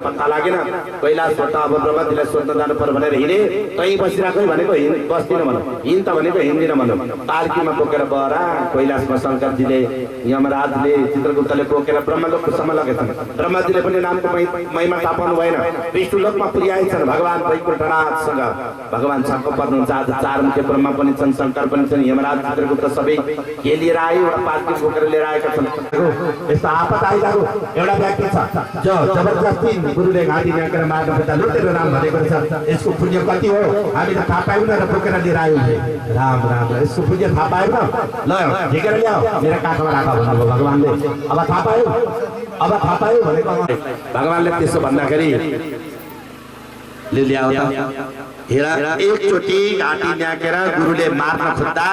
पत्ता लागेन। कैलाशबाट अब ब्रह्माजीलाई सोध्न जानु पर्यो भनेर हिँडे, कहीँ बसिरहेको भनेको बस्दिनँ भनौँ, हिँड त भनेको हिँड्दिनँ भनौँ। पालकीमा बोकेर बहरा कैलाशमा शङ्करजीले, यमराजले, चित्रगुप्तले बोकेर ब्रह्मलोकसम्म लगेछन्। ब्रह्माजीले पनि नामको महिमा थाहा पाउनु भएन। विष्णुलोकमा पुर्याएछन् भगवान वैकुण्ठनाथसँग। भगवान छक्क पर्नुहुन्छ। आज चार मुखे ब्रह्मा पनि छन्, शङ्कर पनि छन्, यमराज, चित्रगुप्त सबै के लिएर आए, एउटा पालकी बोकेर लिएर आएका छन्। यस्तो आपत आइरहेको एउटा व्यक्ति छ जो जबरजस्ती गुरुले घाँटी ल्याएर मार्नु पर्दा लुटेर राम भनेको छ। यसको पुण्य कति हो हामीले थाहा पायौँ न र बोकेर लिएर आयौँ। राम राम यसको पुण्य थाहा पायौँ न, ल झिकेर ल्याऊ मेरो काखमा राख भन्नुभयो भगवानले। अब थाहा पायो भनेको भगवानले त्यसो भन्दाखेरि ल्याऊ हेर, एकचोटि घाँटी न्याकेर गुरुले मार्न खोज्दा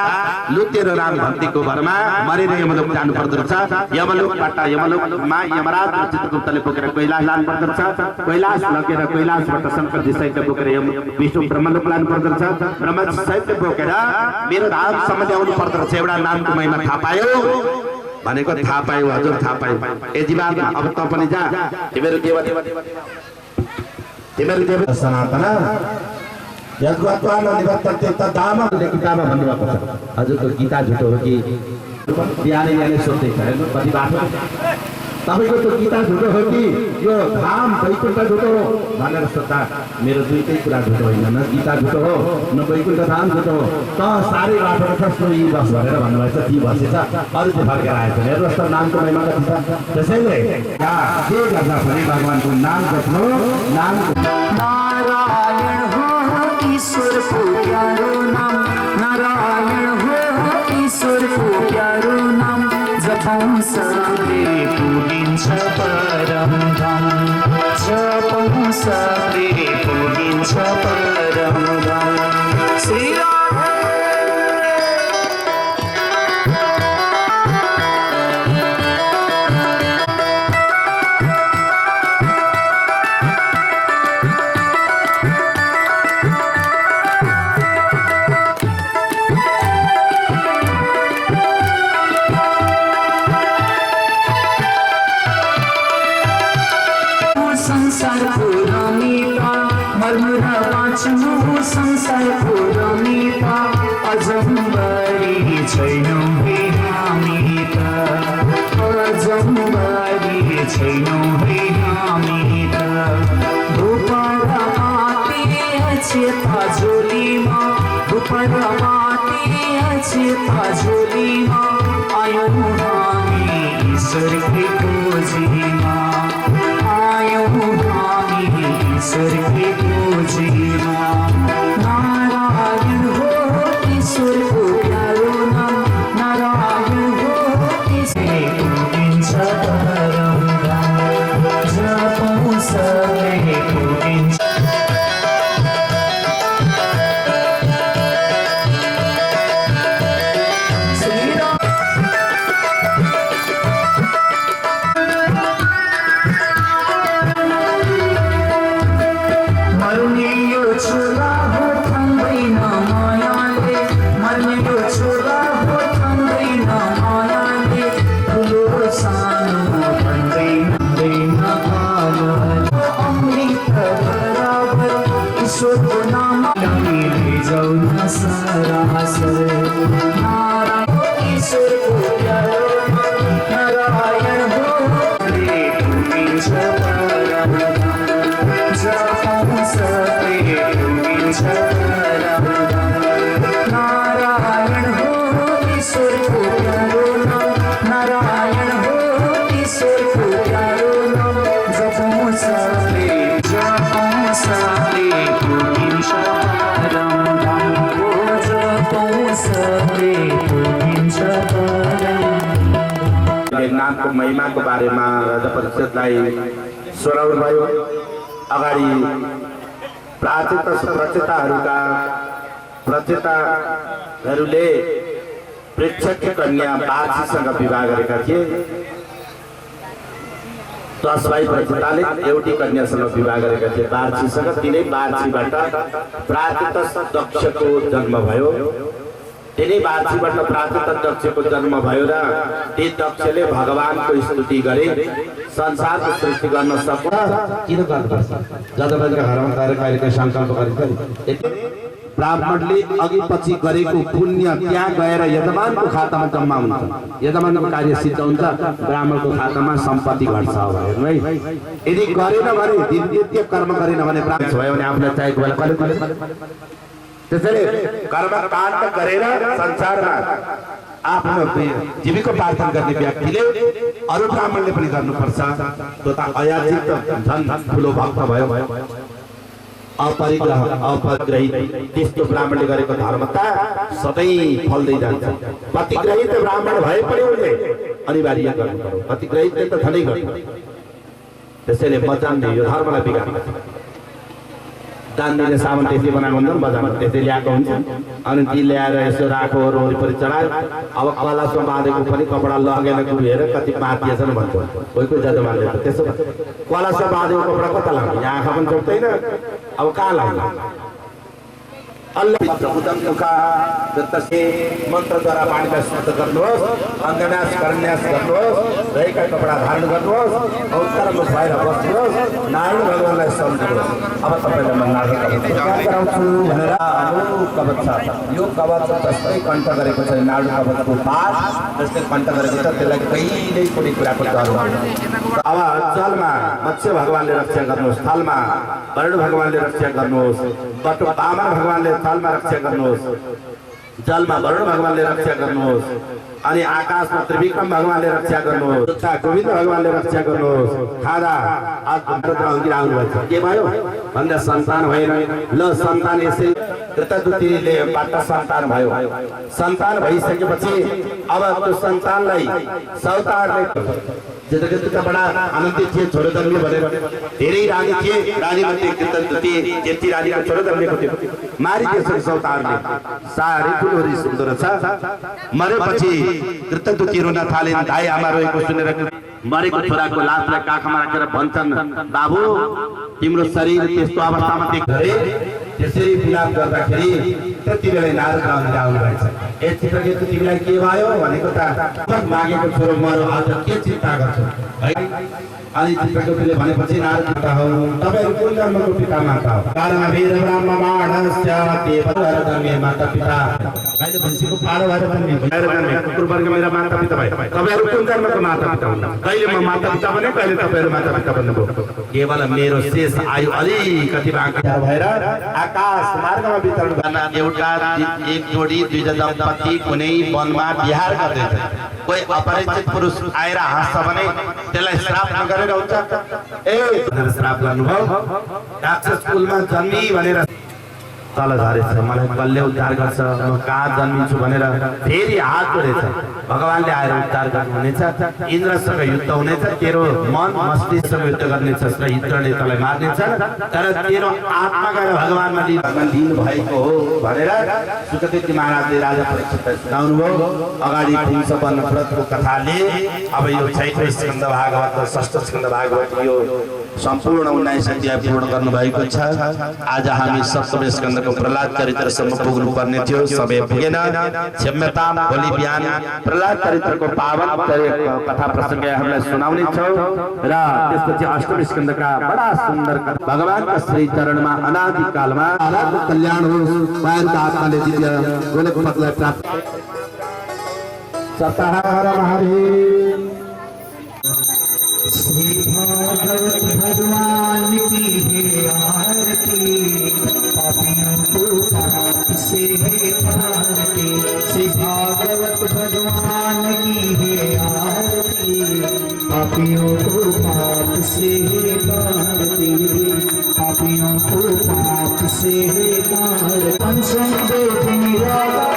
लुतेर राम भक्तिको भरमा मरेर यमलोक जानु पर्दो रहेछ। यमलोकबाट यमलोकमा यमराज र चित्रगुप्तले बोकेर कैलाश लानु पर्दो रहेछ। कैलाश लगेर कैलाशबाट शङ्करजी सहित बोकेर विष्णु ब्रह्मलोक लानु पर्दो रहेछ। ब्रह्माजी सहित बोकेर मेरो धामसम्म ल्याउनु पर्दो रहेछ। एउटा नामको महिमा थाहा पायो भनेको थाहा पायो हजुर, थाहा पायो। ए जीवन अब त पनि जा, तिमीहरू देव सनातन यद्गत्वा न निवर्तन्ते तद्धाम गीतामा भन्नुभएको छ। हजुरको गीता झुटो हो कि बिहानै सोध्दैछ हेर्नु कति बाटो। तपाईँको त्यो गीता झुटो हो कि यो धाम वैकुण्ठ झुटो हो भनेर सोद्धा मेरो दुईटै कुरा झुटो होइन। न गीता झुटो हो न वैकुण्ठ धाम झुटो हो। त साह्रै बाटो छ यी बस भनेर भन्नुभएछ। ती बसेछ अरू चाहिँ फर्केर आएछ। हेर्नु जस्तो नामको महिमा कति छ। त्यसैले के गर्दा पनि भगवानको नाम जप्नु। नाम नारायण हो ईश्वर को प्यारो नाम, नारायण हो ईश्वर को प्यारो नाम, जपौं सबले पुगिन्छ परम धाम, जपौं सबले पुगिन्छ परम धाम। श्री संसार पुरमिता अजम्बरी छैनौँ हे हामी त, अजम्बरी छैनौँ हे हामी त। धुपर माटी छेता झोलीमा, धुपर माटी छेता झोलीमा, आयौँ हामी ईश्वरकै खोजीमा, आयौँ हामी ईश्वरकै खोजीमा। नारायण हो ईश्वर को प्यारो नाम, नारायण हो ईश्वर पुगिन्छ परम धाम, जपौं सबले पुगिन्छ। नामको महिमाको बारेमा राजा परिषदलाई सुनाउनु भयो। अगाडि प्रचेताहरूले प्रेक्षक कन्या बार्सीसँग विवाह गरेका थिए। 10 भाइ प्रचेताले एउटी कन्यासँग विवाह गरेका थिए बार्सीसँग। तिनै बार्सीबाट प्राचेत दक्षको जन्म भयो। तिनी बाछीबाट प्राकृत दक्षको जन्म भयो र ती दक्षले भगवानको स्तुति गरे संसारको सृष्टि गर्न सक्छ किन गर्नुपर्छ जजमानका घरमा गएर कहिलेकाहीँ संकल्प गरिन्छ ब्राह्मणले अघि पछि गरेको पुण्य त्यहाँ गएर यजमानको खातामा जम्मा हुन्छ यजमानको कार्य सिद्ध हुन्छ ब्राह्मणको खातामा सम्पत्ति घट्छ हेर्नु है यदि गरेन भने नित्य कर्म गरेन भने प्राप्त भयो भने आफूलाई चाहिएको बेला कहिले त्यसैले कर्म काण्ड गरेर संसारमा आफ्नो जीविकोपार्जन गर्ने व्यक्तिले अरू ब्राह्मणले पनि गर्नुपर्छ त्यो त अयाचित झन् ठुलो भक्त भयो अपरिग्रह अपग्रहित त्यस्तो ब्राह्मणले गरेको धर्म त सधैँ फल्दै जान्छ प्रतिग्रहित ब्राह्मण भए पनि उनले अनिवार्य गर्नु पर्यो प्रतिग्रहितले त धनै गर्छ त्यसैले बचाउने यो धर्मलाई बिगार्छ दान दिने सामान त्यसले बनाएको हुन्छ बजारमा त्यसले ल्याएको हुन्छ अनि ती ल्याएर यसो राखो वरिपरि चढायो अब कलशमा बाँधेको पनि कपडा लगेर कुहेर कति पातिएछन् भन्छ कोही कोही जजमानले त्यसो कलशमा बाँधेको कपडा कता लाग्यो यहाँ आँखा पनि चोक्दैन अब कहाँ लाग्यो अल्लाह उदम दुखा जस्तै मन्त्रद्वारा पानीलाई शुद्ध गर्नुहोस् अन्धनाश करन्यास गर्नुहोस् रहेका कपडा धारण गर्नुहोस् औतरमा भएर बस्नुहोस् नारायण भगवानलाई सम्झनुहोस् अब तपाईँलाई म नारायण गराउँछु भनेर कवच छ यो कवच जस्तै कण्ठ गरेको छ नाडु कवचको पाठ जस्तै कण्ठ गरेको छ त्यसलाई कहिल्यै कुनै कुराको डर हुँदैन अब जलमा मत्स्य भगवानले रक्षा गर्नुहोस् थलमा वरुण भगवानले रक्षा गर्नुहोस् बटु बामन भगवानले थलमा रक्षा गर्नुहोस् जलमा वरुण भगवानले रक्षा गर्नुहोस् अनि आकाशमा त्रिविक्रम भगवानले रक्षा गर्नुहोस् गोविन्द भगवानले रक्षा गर्नुहोस् खादा आउनु भन्छ के भयो भन्दा सन्तान भएन ल सन्तान यसै कृतदुतीले बाट सन्तान भयो सन्तान भइसकेपछि अब त्यो सन्तानलाई सौतारले जता बडा आनन्दित थिए छोरो जन्मियो भनेर धेरै रानी थिए रानी मध्ये कृतदुती जेठी रानीको छोरो जन्मेको थियो मारी त्यसरी सौतारले सारी ठुलोरी सुन्दर छ मरेपछि कृतदुती रुन थाले दाइ आमा रोएको सुनेर मरेको छोराको लासलाई काखमा राखेर भन्छन् बाबु तिम्रो शरीर त्यस्तो अवस्थामा देख्दै त्यसरी विलाप गर्दाखेरि त्यति बेला नारद रामले आउनु भएछ ए चित्रके तिमीलाई के भयो भनेको त मागेको छोरो मरो आज के चिन्ता गर्छौ है अनि चित्रकेतुले भनेपछि नारद पिता हो तपाईहरु कुन जन्मको पिता माता हो कारण वीर ब्रह्म मानस्य देवतर जन्मे माता पिता मैले भन्छिको पाडो भएर पनि कुकुर वर्ग मेरा माता पिता भए तपाईहरु कुन जन्मको माता पिता हुनुहुन्छ कहिले म माता पिता बने कहिले तपाईहरु माता पिता बन्नुभयो केवल मेरो शेष आयु अलिकति बाँकी भएर आकाश मार्गमा वितरण गर्न एउटा एक जोडी दुईजना दम्पति कुनै वनमा विहार गर्दैछ कोही अपरिचित पुरुष आएर हाँस्छ भने त्यसलाई श्राप नगरेर हुन्छ ए भनेर श्राप गर्नुभयो राक्षस कुलमा जन्मी भनेर तल झरेछ मलाई कसले उद्धार गर्छ म कहाँ जन्मिन्छु भनेर फेरि हात जोडेछ भगवानले आएर उद्धार गर्नुहुनेछ इन्द्रसँग युद्ध हुनेछ तेरो मन मस्तिष्कसँग युद्ध गर्नेछ र इन्द्रले तँलाई मार्नेछ तर तेरो आत्मा गएर भगवानमा लिनु भएको हो भनेर सुकदेव महाराजले राजा परीक्षितलाई सुनाउनुभयो अगाडि पुंस वर्ण व्रतको कथाले अब यो ६औं स्कन्द भागवत ६ठ स्कन्द भागवत यो सम्पूर्ण 19 अध्याय पूर्ण गर्नुभएको छ आज हामी ७औं स्कन्दको प्रहलाद चरित्रसम्म पुग्नु पर्ने थियो सबै पुगेन क्षम्यता भोलि बिहान प्रहलाद चरित्रको पावन कथा प्रसंग हामीलाई सुनाउने छौ र त्यसपछि 8औं स्कन्दका बडा सुन्दर भगवानका श्री चरणमा अनादि कालमा आराधको कल्याण होस् पायनका आत्माले दिव्य गोलक पदलाई प्राप्त सतहर महादेव श्री भागवत भगवान की है आरती पापियों को पाप से है तारती श्री भागवत भगवान की है आरती पापियों को पाप से है तारती पापियों को पाप से है तारती पंचम वेद निराला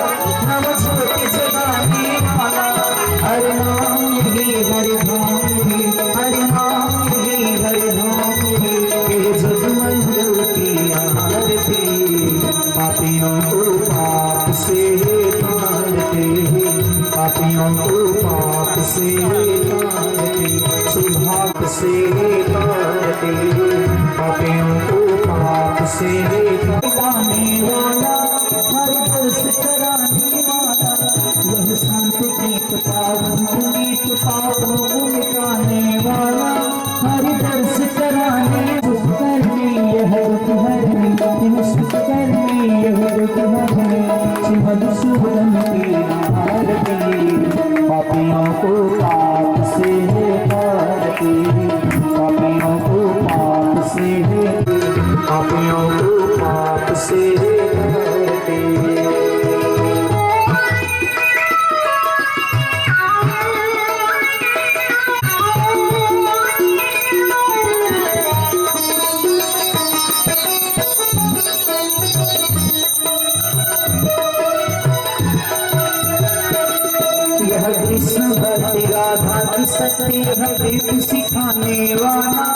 नव ज्योति जगाने वाला हर नाम यही हर धाम हरि नाम ही हरि नाम ही जगमंडल की आरती पापियों को पाप से तारते पापियों को पाप से तारते सुभाग से तारते पापियों को पाप से तारने वाला हर दोस्त कराने वाला यह प्रेम सिखाने वाला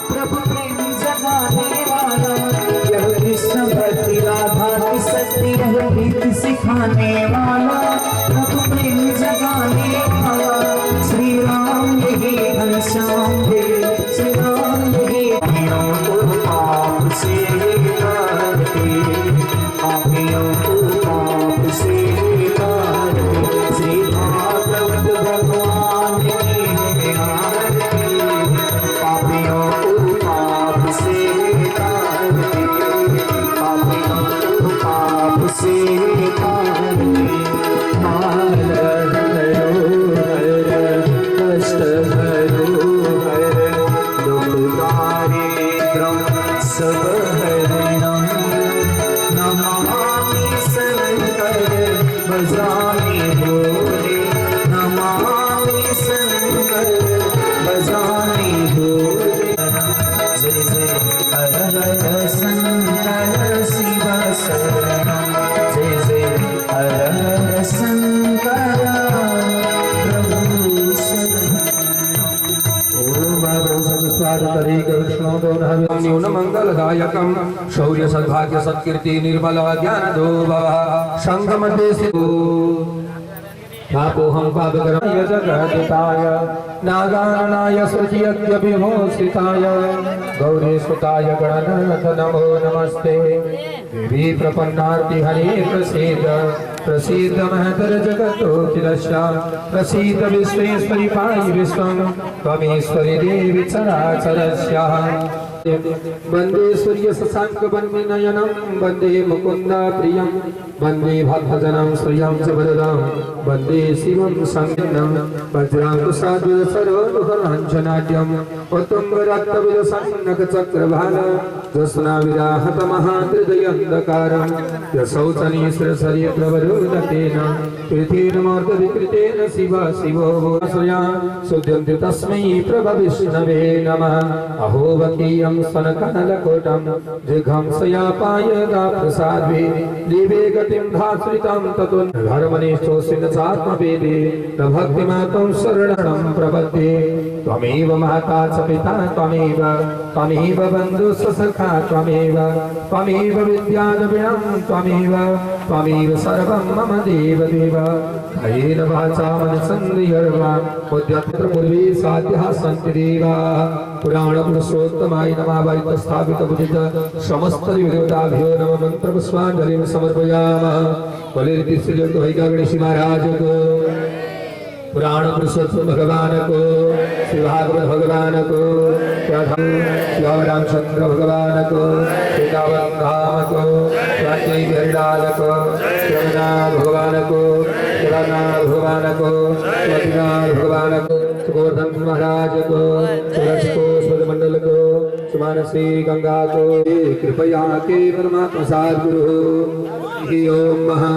प्रभु प्रेम जगाने वाला यह कृष्ण भक्ति राधा की शक्ति यह गीत सिखाने वाला प्रभु प्रेम जगाने वाला श्री राम यही घनश्याम है श्री राम यही पापियों को पाप से तारते पापियों को पाप से तारते श्री भागवत भगवान की है आरती पापियों को पाप से तारते पापियों को पाप से तारते हर कष्ट हरो हर दुख दारिद्र्यं सब हरणं नमामि शंकर भजामि भोले नमामि शंकर भजामि भोले जय जय हर हर शंकर शिव शरणं जय जय हर हर शंकर प्रभु शरणं न्यून मंगलदायकम शौर्य सद्भाग्य सत्कीर्ति निर्मल ज्ञान दो संघ मध्य से पापोहं पापकराय जगद्दिताय नागाननाय सृजयत्य विमोचिताय गौरीसुताय गणनाथ नमो नमस्ते देवी प्रपन्नार्ति हरे प्रसीद प्रसीद महतर जगतोऽखिलस्य प्रसीद विश्वेश्वरि पाहि विश्वं त्वमीश्वरि देवी चराचरस्य वंदे सूर्य शशांक नयनं वंदे मुकुंद प्रियं वंदे भक्तजनं श्रियं च वरदं वंदे शिवं संज्ञं वज्रांकुशाद्वैत सर्वदुःखनाशनाद्यं उत्तुंगरक्तविलसन्नक चक्रभाल जस्नाविराहत महाहृदयन्धकारं यशौचनीश्वरचरित्रवरोदकेन कृतेनमर्दविकृतेन शिव शिवो स्वया सुद्यन्ते तस्मै प्रभविष्णवे नमः अहो वन्दीयं सनकालकोटं जिघंसयापायदा प्रसाद्वे दिवे गतिं धाश्रितं ततो धर्मनिष्ठोऽसिन्नचात्मवेदे न भक्तिमातं शरणं प्रपद्ये त्वमेव माता च पिता त्वमेव बन्धुः सखा त्वमेव विद्याद्रविणं त्वमेव सर्वं मम देवदेव कायेन वाचा मनसेन्द्रियर्वा उद्यत्र पूर्वे साध्यः सन्ति देवाः पुराणपुरुषोत्तमाय नमः वैतस्थापितबुद्धित समस्त देवताभ्यो नमः मंत्रपुष्पाञ्जलिं समर्पयामः बलिर्ति श्रीयुक्त वैकागणेश महाराज को पुराण पुरुषोत्तम भगवान को श्री भागवत भगवान को श्री रामचंद्र भगवान को वृंदावन धाम को हरिलाल को श्रीनाथ भगवान को केदारनाथ भगवान को बद्रीनाथ भगवान को गोवर्धन महाराज को तुलसी को मंडल को सुमानसी गंगा को कृपया के परमात्मा सद्गुरु ओम महा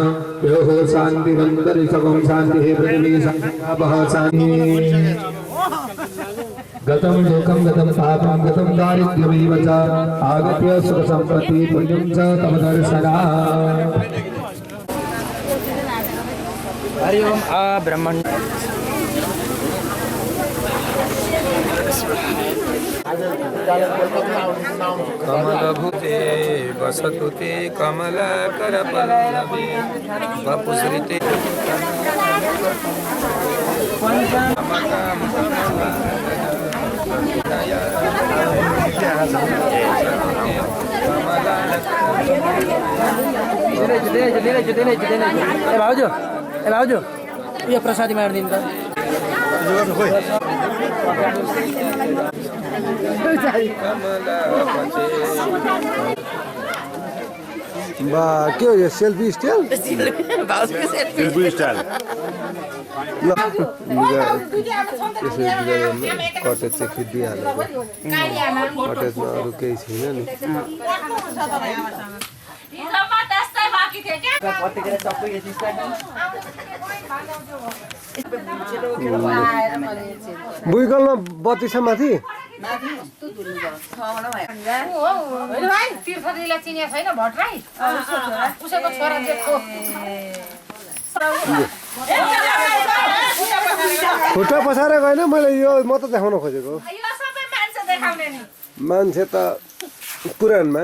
यो शांति वंदरि सबं शांति पृथ्वी शांति गतं लोकं गतं पापं गतं दारिद्र्यमेव च आगत्य सुख संपत्ति पुण्यं च तव दर्शनात् हरि ओम आ ब्रह्मण कमलभुते वसतु ते कमलकरपल्लवे वपुश्रिते ए भाउजू यो प्रसादी मारिदिनु त के हो यो सेल्फी स्टाइल सेल्फी स्टाइल ल कटेज चाहिँ खिचिदिइहालेको कटेजमा अरू केही छैन नि भुइँकलमा बत्ती छ माथि तीर्थले चिनिया छैन भट्टराई उसैको छोरा जेठो खुट्टा पसाएर गएन मैले यो म त देखाउन खोजेको यो सबै मान्छे देखाउने नि मान्छे त पुरानमा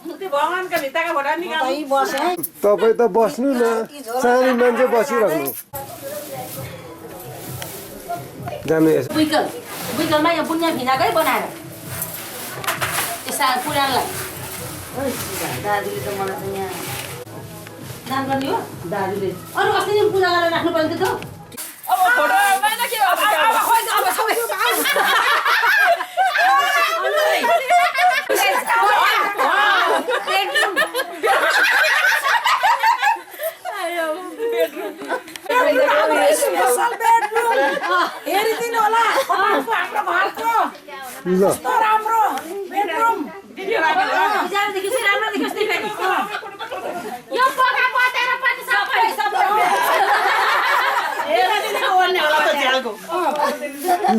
भगवानका भित्ताका भोटा निकाल्नु तपाईँ त बस्नु न सानो मान्छे बसिराख्नु जानु यसो बुइकलमा यो बुनिया भिनाकै बनाएर यसा पुरानलाई दाजुले त मलाई त यहाँ दान गर्ने हो दाजुले अरू अस्ति नै पूजा गरेर राख्नु पर्ने थियो अब फोटो आउँदैन के अब खोइ अब सबै हेरिदिनु होला हाम्रो घरको ल कस्तो राम्रो बेडरुम पूजादेखि चाहिँ राम्रो देखियोस् नि फेरि यो पका पतेर पनि सबै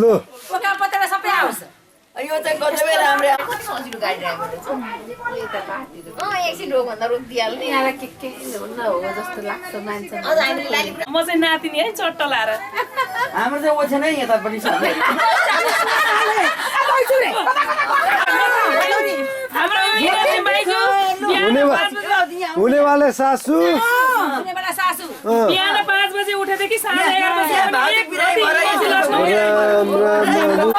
ल पका पतेर सबै आओस् यो चाहिँ गजबै राम्रो कति सजिलो गाडी ड्राइभर एकछिन रोगभन्दा रोकिदिइहाल्नु नि यहाँलाई के हुन्न हो जस्तो लाग्छ मान्छे म चाहिँ नातिनी है चट्ट लाएर हाम्रो चाहिँ ओछे नै यतापट्टि छ हाम्रो बाइको हुनेवाले सासू हुनेवाला सासू बिहान 5 बजे उठेदेखि साँझ 11 बजे राम राम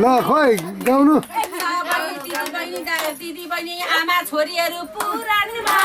ल खोइ गाउनु दिदी बहिनी आमा छोरीहरू पुरानमा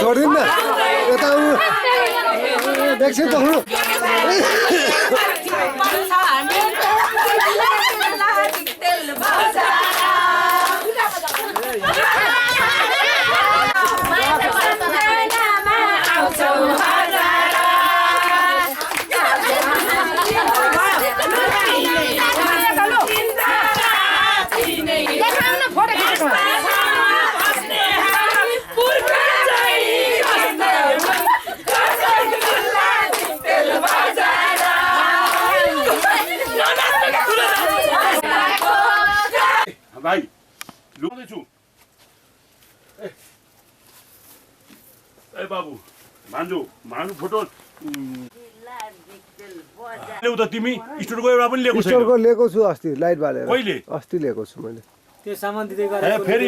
छोडिदिनु न यता एकछिन त हुनु भाइ लुगाउँदैछु ए बाबु भान्जु फोटो ल्याउ त तिमी स्टोरको एउटा पनि लिएको छैन स्टोरको लिएको छु अस्ति लाइट बालेर कहिले अस्ति लिएको छु मैले त्यो सामान दिँदै गरे ए फेरि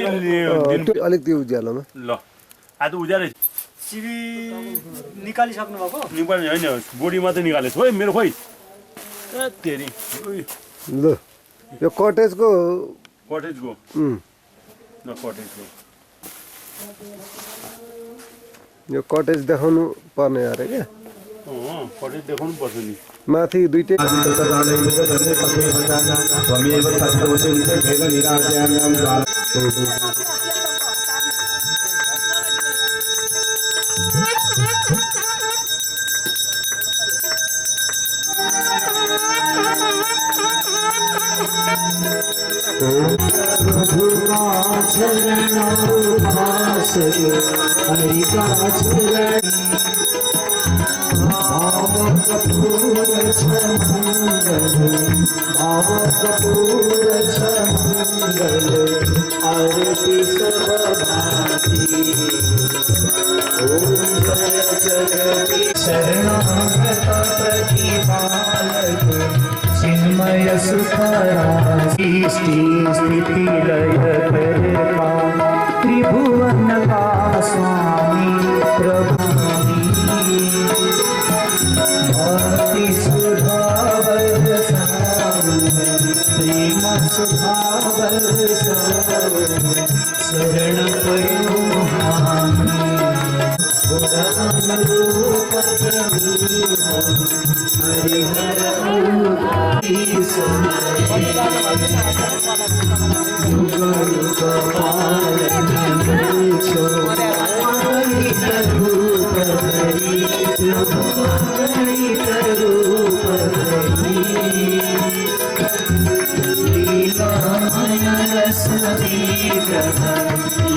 अलिक त्यो उज्यालोमा ल आज उज्याले सिबी निकालिसक्नु भएको निकाल्ने होइन बोडी मात्रै निकालेको छु है मेरो खोइ तेरी ल यो कटेजको कटेजको न कटेजको यो कटेज देखाउनु पर्ने अरे क्या कटेज देखाउनु पर्छ नि माथि दुईटै प्रभु का चरण उपास हरि का चरण भाव कपूर मंगल भाव कपूर मंगल आरती सब भांति ओम जय जगदीश शरणागत प्रतिपालक चिन्मय सुखराशि स्थिति लय करता त्रिभुवन का स्वामी प्रभु भक्ति सुधावर प्रेम सुधावर शरण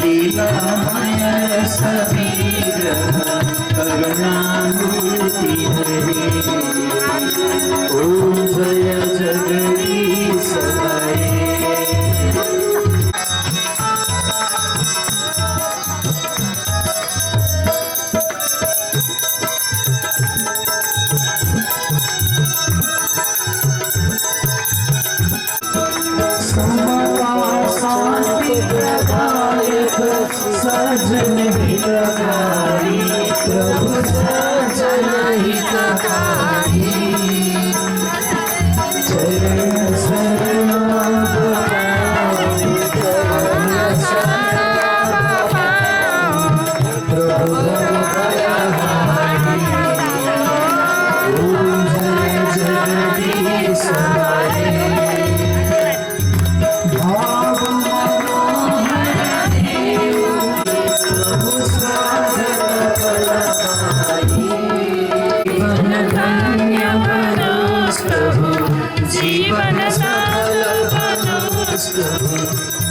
लीलामय समीग्रह करुणामूर्ति हरे ओम जय जगदीश हरे सजन हितकारी प्रभु सजन हितकारी चरण शरण प्रभु ओम जय जगदीश हरे जीवन सफल बनोस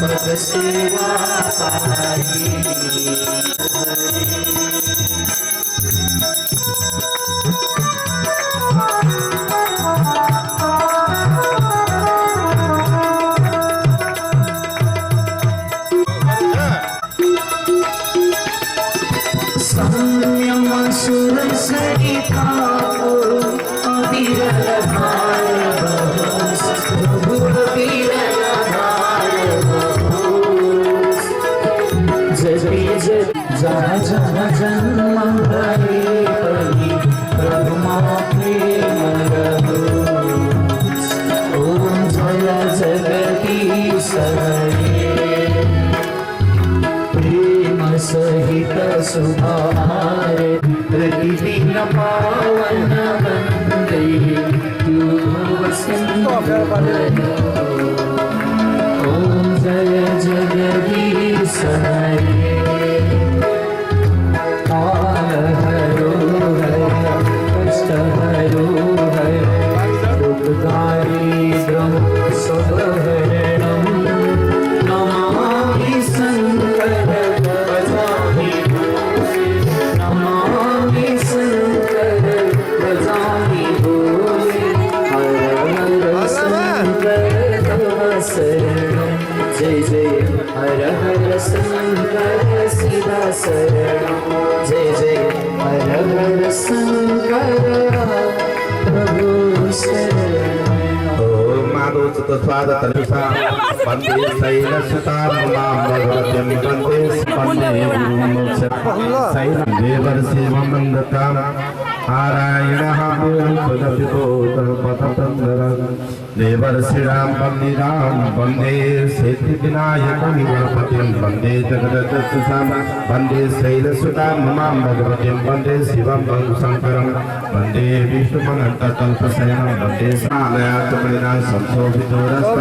पद सेवा पाई संयम सुर सरिता अविरल भार प्रभु अविरल भार जपी जहाँ जहाँ जन्म हरे परी प्रभु माँ प्रेम रघुस ओम जय जगदीश हरे प्रेम सहित सुधार प्रतिदिन पावन वंदे ओम जय जगदीश हरे काल हरो हरे कष्ट हरो हरे दुखदारिद्रम सुहरणम नमामि शंकर भजामि नमामि शंकर भजामि भोले हर हर शंकर शरणम जय जय हर हर शंकर शिवा शरणम जय जय हर हर शंकर प्रभु शरणम ओम माधव चतुस्वाद तनिषा वंदे शैलसुता मां भगवतीं वंदे वंदे शैलं देवर्षि वन्दतां नारायणः पदपितोतपततन्दरं देवर्षिणां वन्दिनां वन्दे सिद्धिविनायकं गणपतिं वन्दे जगदजस्सां वन्दे शैलसुतां मां भगवतीं वन्दे शिवं शङ्करं वन्दे विष्णुमनन्तकल्पशयनं वन्दे स्नानयातमलिना संशोभितोरस्तं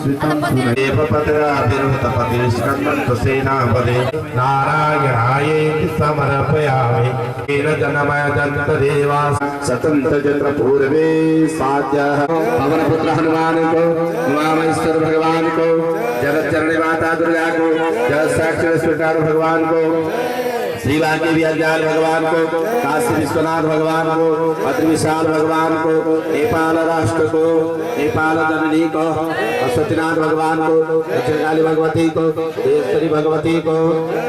श्रितं देवपतिराभिरुतपतिष्कन्दं तसेनापदे नारायणायेति समर्पयामि येन जनमय जन्तदेवा सतन्त जत्र पूर्वे साच पवन पुत्र हनुमान को, उमामहेश्वर भगवान को, जगत जननी माता दुर्गा को, जगत साक्षी स्वीकार भगवान को, श्री वाग्देवी अज्ञान भगवान को, काशी विश्वनाथ भगवान को, अति विशाल भगवान को, नेपाल राष्ट्र को, नेपाल जननी को, अश्वतीनाथ भगवान को, दक्षिणकाली भगवती को, देवश्री भगवती को,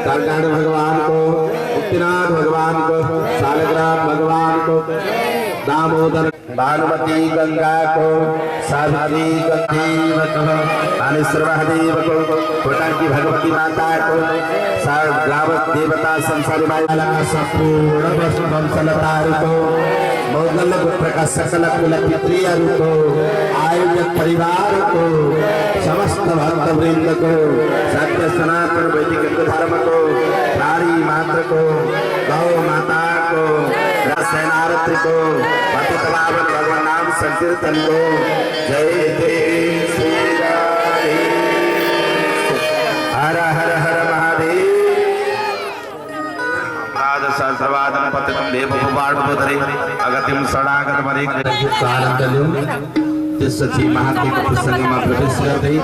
कालकांड भगवान को, मुक्तिनाथ भगवान को, शालग्राम भगवान को, दामोदर भानुमती गंगा को, सावित्री गंधीव को, कालेश्वर महादेव को, कोटार की भगवती माता को, ग्रावत देवता संसारी माया संपूर्ण वंशलतार को, मोगल पुत्र का सकल कुल पितृ को, आयोजक परिवार को, समस्त भक्त वृंद को, सत्य सनातन वैदिक धर्म को, प्राणी मात्र को, गौ माता को, रसनारत्र को, पतित पावन भगवान नाम संकीर्तन को, जय जय श्री राम। हर हर हर महादेव। सहस्रवादं पतितं देवभुवार्णोदरे अगतिं शरणागत मरे आनंदल्यो तिस्सची महात्मा प्रसंगमा प्रवेश गर्दै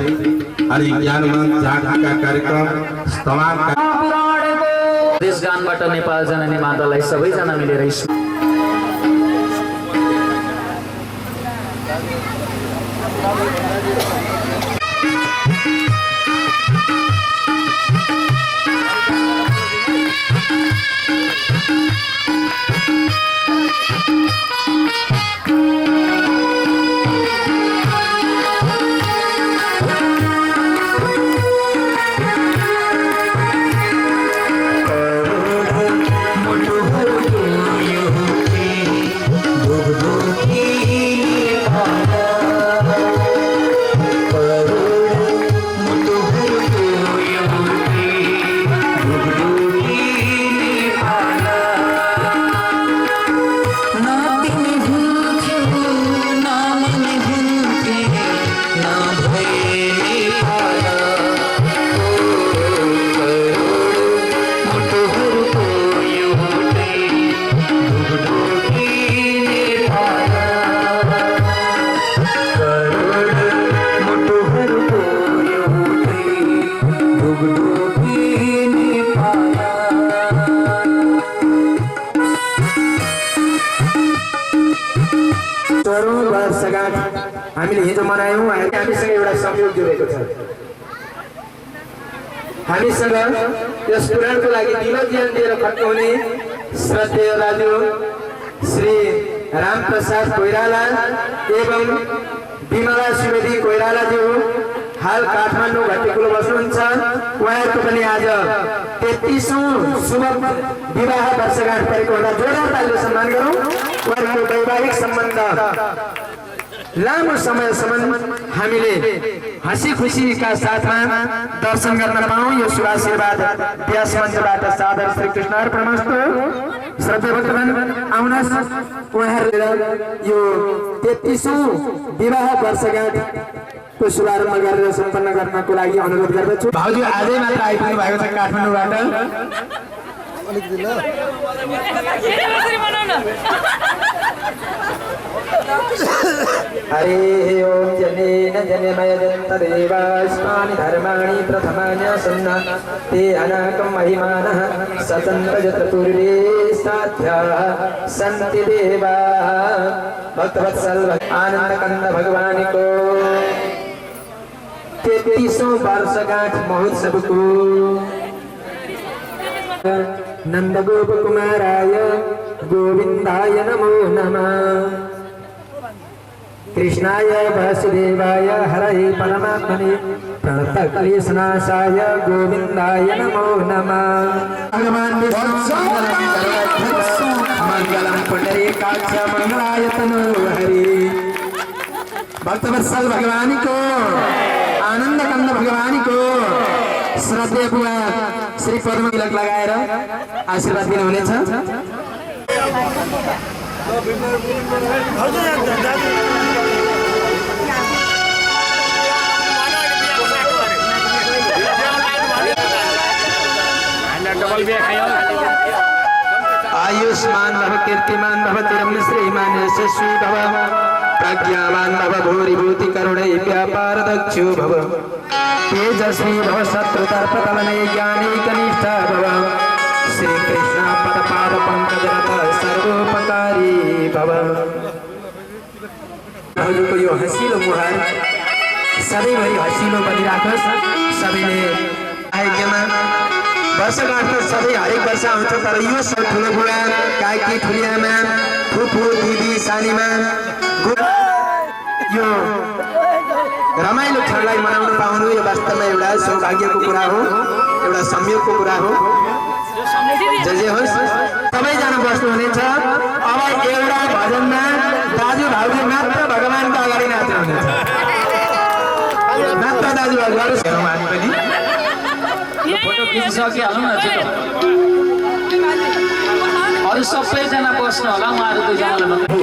अनि ज्ञानमन झाँक्रीका कार्यक्रम स्तमान देश गानबाट नेपाल जननी मातालाई सबैजना मिलेर हामीले हिजो मनायौं। हामीसँग एउटा संयोग जोडेको छ। हामीसँग यस पुराणको लागि दिलो ज्यान दिएर खट्नुहुने श्रद्धेय दाजु श्री रामप्रसाद कोइराला एवं विमला सुवेदी कोइरालाज्यू हाल काठमाडौँ घटिकुल बस्नुहुन्छ। उहाँहरूको पनि आज 33औं शुभ विवाह वर्षगाँठ परेको हुँदा जोरदार तालीले सम्मान गरौँ। उहाँहरूको वैवाहिक सम्बन्ध लामो समयसम्म हामीले हाँसी खुसीका साथमा दर्शन गर्न पाऊँ। यो शुभ आशीर्वाद व्यास मञ्चबाट सादर श्री कृष्ण अर्पणमस्तु। श्रद्धेय भक्तगण आउनुहोस्, उहाँहरूले यो 33औं विवाह वर्षगाँठको शुभारम्भ गरेर सम्पन्न गर्नको लागि अनुरोध गर्दछु। भाउजू आजै मात्र आइपुग्नु भएको छ काठमाडौँबाट। हरे ओम जनेन जनेमय जन्तदेवास्मानि धर्माणि प्रथमान्यासन्न ते अनाकं महिमानः सतन्तजतुर्वे साध्या सन्ति देवा। भक्तवत्सल आनंदकंद भगवान को 33वां वर्षगांठ महोत्सव को नंदगोप कुमाराय गोविंदाय नमो नमः। कृष्णाय वासुदेवाय हरये परमात्मने प्रणतक्लेशनाशाय गोविंदाय नमो नमः। भगवान विष्णु मंगलम पुंडरीकाक्ष मंगलायतनो हरि। भक्तवत्सल भगवान को आनंद कंद भगवान को श्रद्धेय बुवा श्री पद्म तिलक लगाएर आशीर्वाद दिनुहुनेछ। आयुष्मान भव कीर्तिमान भव तिरम श्रीमान यशस्वी भव प्रज्ञावान् भव भूरिभूति करुणै व्यापारदक्षो भव तेजस्वी भव शत्रुतर्पतलने ज्ञानी कनिष्ठ भव श्रीकृष्ण पदपाद पङ्कजरत सर्वोपकारी भव। हजुरको यो हँसिलो मुहार सधैँभरि हँसिलो बनिराखोस्। सबैले आज्ञामा वर्षगाँठमा सधैँ हरेक वर्ष आउँछ, तर यो सब ठुलो बुढा काकी ठुलियामा फुपू दिदी सानीमा यो रमाइलो क्षणलाई मनाउन पाउनु यो वास्तवमा एउटा सौभाग्यको कुरा हो, एउटा संयोगको कुरा हो। जय जय होस्। सबैजना बस्नुहुनेछ। अब एउटा भजनमा दाजु भाउजू मात्र भगवानको अगाडि नाच्नुहुनेछ। मात्र दाजु भाउजूहरू पनि फोटो खिचिसकिहालौँ न छिटो। अरू सबैजना बस्नु होला, उहाँहरू दुईजनाले मात्रै।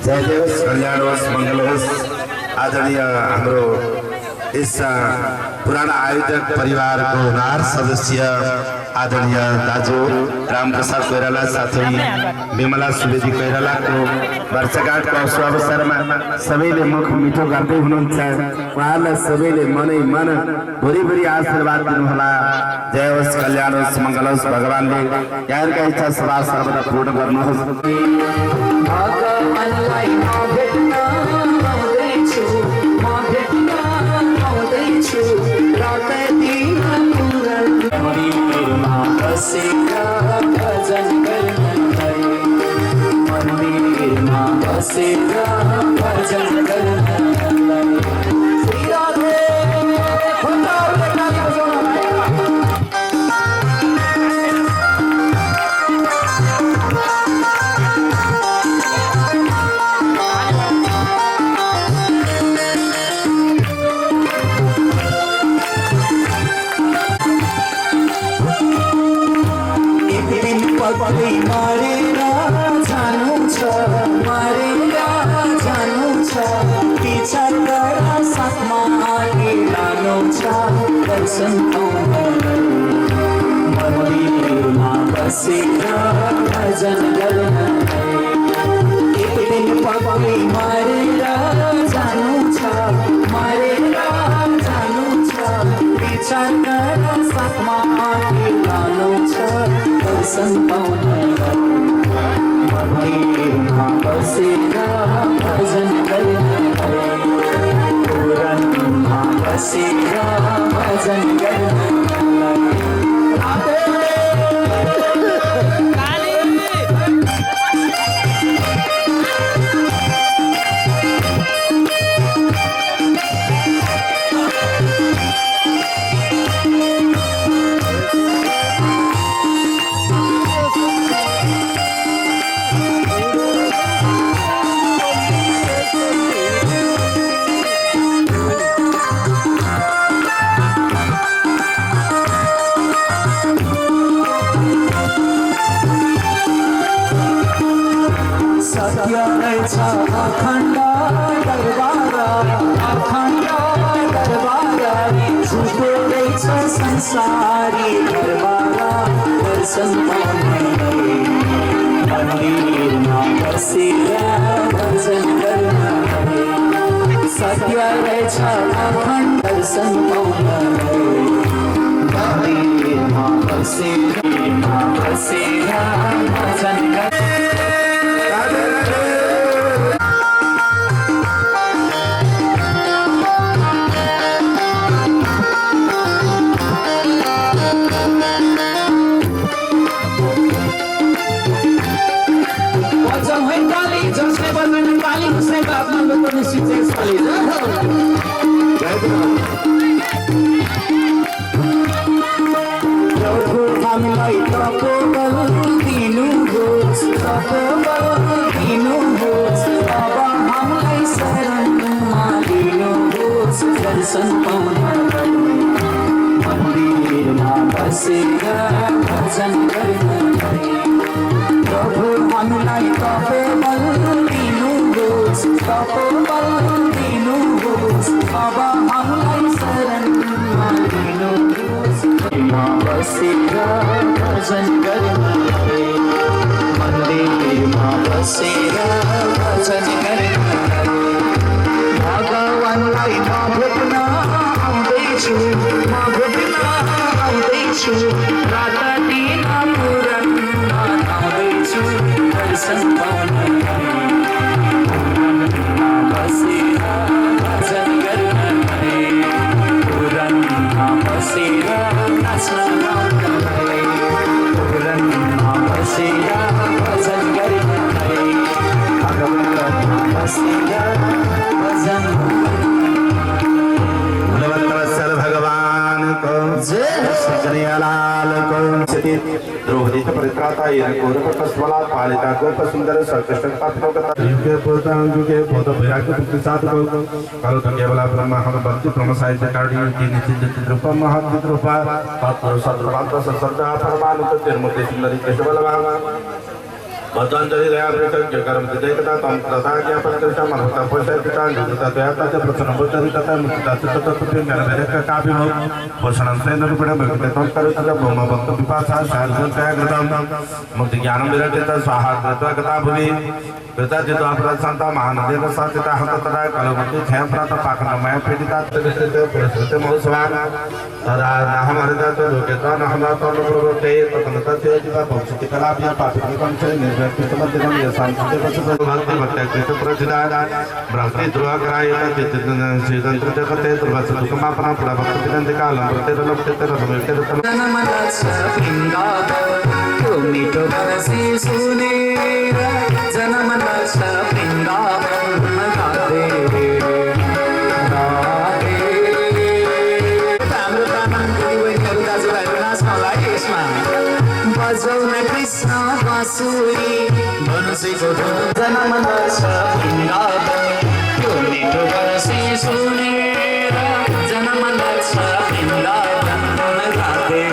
जय जय होस्, कल्याण होस्, मङ्गल होस्। आदरणीय हाम्रो यस पुराना आयोजक परिवारको हुनहार सदस्य आदरणीय दाजु रामप्रसाद कोइराला साथै विमला सुवेदी कोइरालाको वर्षगाँठको अवसरमा सबैले मुख मिठो गर्दै हुनुहुन्छ। उहाँहरूलाई सबैले मनै मन भरिभरि आशीर्वाद दिनुहोला। जय होस्, कल्याण होस्, मङ्गल होस्। भगवानले यहाँका इच्छा सदा सर्वदा पूर्ण गर्नुहोस्। संसारी दरबारा दर्शन मंदिरमा बसेर भजन गर्न सत्य रहेछ अखण्ड दर्शन पाउन बसेरा भजन हामीलाई तपोबल दिनुहोस् अब हामीलाई शरणमा लिनुहोस् दर्शन पाउन मन्दिरमा बसेर भजन गर्न प्रभु हामीलाई तपोबल दिनुहोस् अब हामीलाई शरणमा लिनुहोस् बसेर भजन गर्न मन्दिरमा बसेर भजन गर्न भगवानलाई म भेट्न आउँदैछु रात दिन पुराण आउँदैछु दर्शन पाउन बसेर भजन गर्न पुराणमा बसेर नाच्न पुराणमा बसेर भजन गर्न भगवानमा बसेर भजन भगवान को लाल को द्रौपदी परित्राता गोरखस्वला पालिता गोप सुंदर सर्कष्टके बोध वैराग्य साथ करो तो केवल ब्रह्म हम भक्ति ब्रह्म साहित्य कारणी निश्चित रूप महत्व रूपा तत्व सद्रूपांत सत्सर्गा परमानुत तिरुमूर्ति सुंदरी केशवलवान पतंजलि दया प्रत्यक्ष कर्म देवता तम प्रदा ज्ञापन करता मनोता पोषय पिता निजता दयाता च प्रसन्न बुद्धरिता मुक्ता तत्व मेरा मेरे का काव्य हो पोषण से नरुपण भगवते तम करुता ब्रह्म भक्त विपासा शारदं त्यागतम मुक्ति ज्ञान विरचिता स्वाहा कृत्वा कथा भूमि कृता जितो अपराध संता महानदेव साचिता हततरा कलमुक्ति क्षय प्रात पाखंड मय पीडिता तदिष्ट पुरस्कृत महोत्सवान तदा नाहम हरिदा तो लोकेता नाहम तो प्रवृत्ते ततनता तेजिता भक्ति कलाभ्या पापिकं च निर्व्यक्तितमद्दिनं यशांते वसुत भक्ति भक्त्याकृत प्रचिदान ब्रह्मति ध्रुवग्रायता चितंत्र जगते ध्रुवस दुःखमापना प्रभक्त विदन्ति कालं प्रतिरलप्ते रसमेते मिठो बरसी सुनेर जन्म दर्श वृन्दावन राधे हाम्रो तामाङको बहिनीहरू दाजुभाइहरू नाच्नलाई यसमा बजाउन कृष्ण बाँसुरी धनुषीको जन्म दर्श वृन्दावन मिठो बरसी सुनेर जन्म दर्श वृन्दावन राधे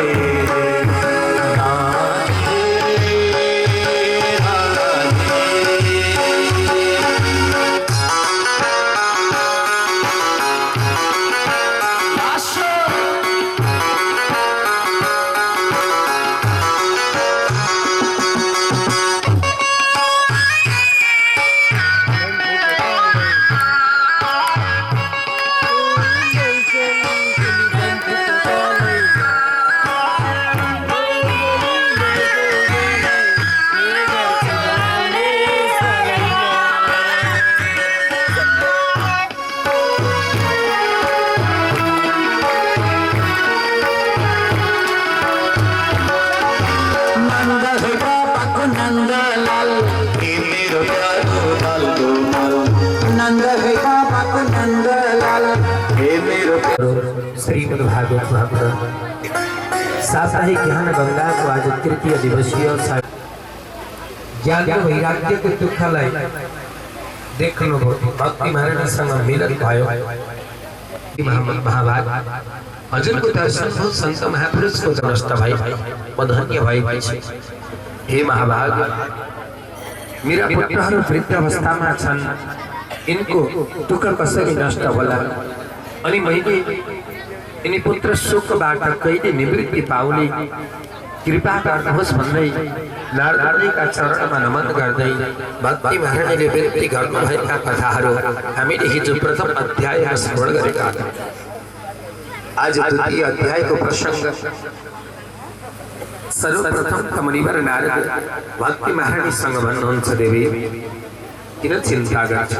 श्रीमद् भागवत महापुराण साप्ताहिक ज्ञान गंगा को आज तृतीय दिवसीय ज्ञान वैराग्य के दुखलाई देखनो भक्ति महाराजसँग मिलन भयो महाभाग हजुरको दर्शन हो संत महापुरुषको नष्ट भाइ म धन्य भएकी छु हे महाभाग मेरा पुत्रहरू वृद्ध अवस्थामा छन् इनको दुःख कसरी नष्ट होला अनि मैले यिनी पुत्र शोकबाट कहिले निवृत्ति पाउने कृपा गर्नुहोस् भन्दै नारदका चरणमा नमन गर्दै भक्ति महाराजले विनती गर्नुभएका कथाहरू हामीले हिजो प्रथम अध्यायमा श्रवण गरेका आज द्वितीय अध्यायको प्रसंग सर्वप्रथम त मुनिवर नारद भक्ति महारानीसँग भन्नुहुन्छ देवी किन चिन्ता गर्छ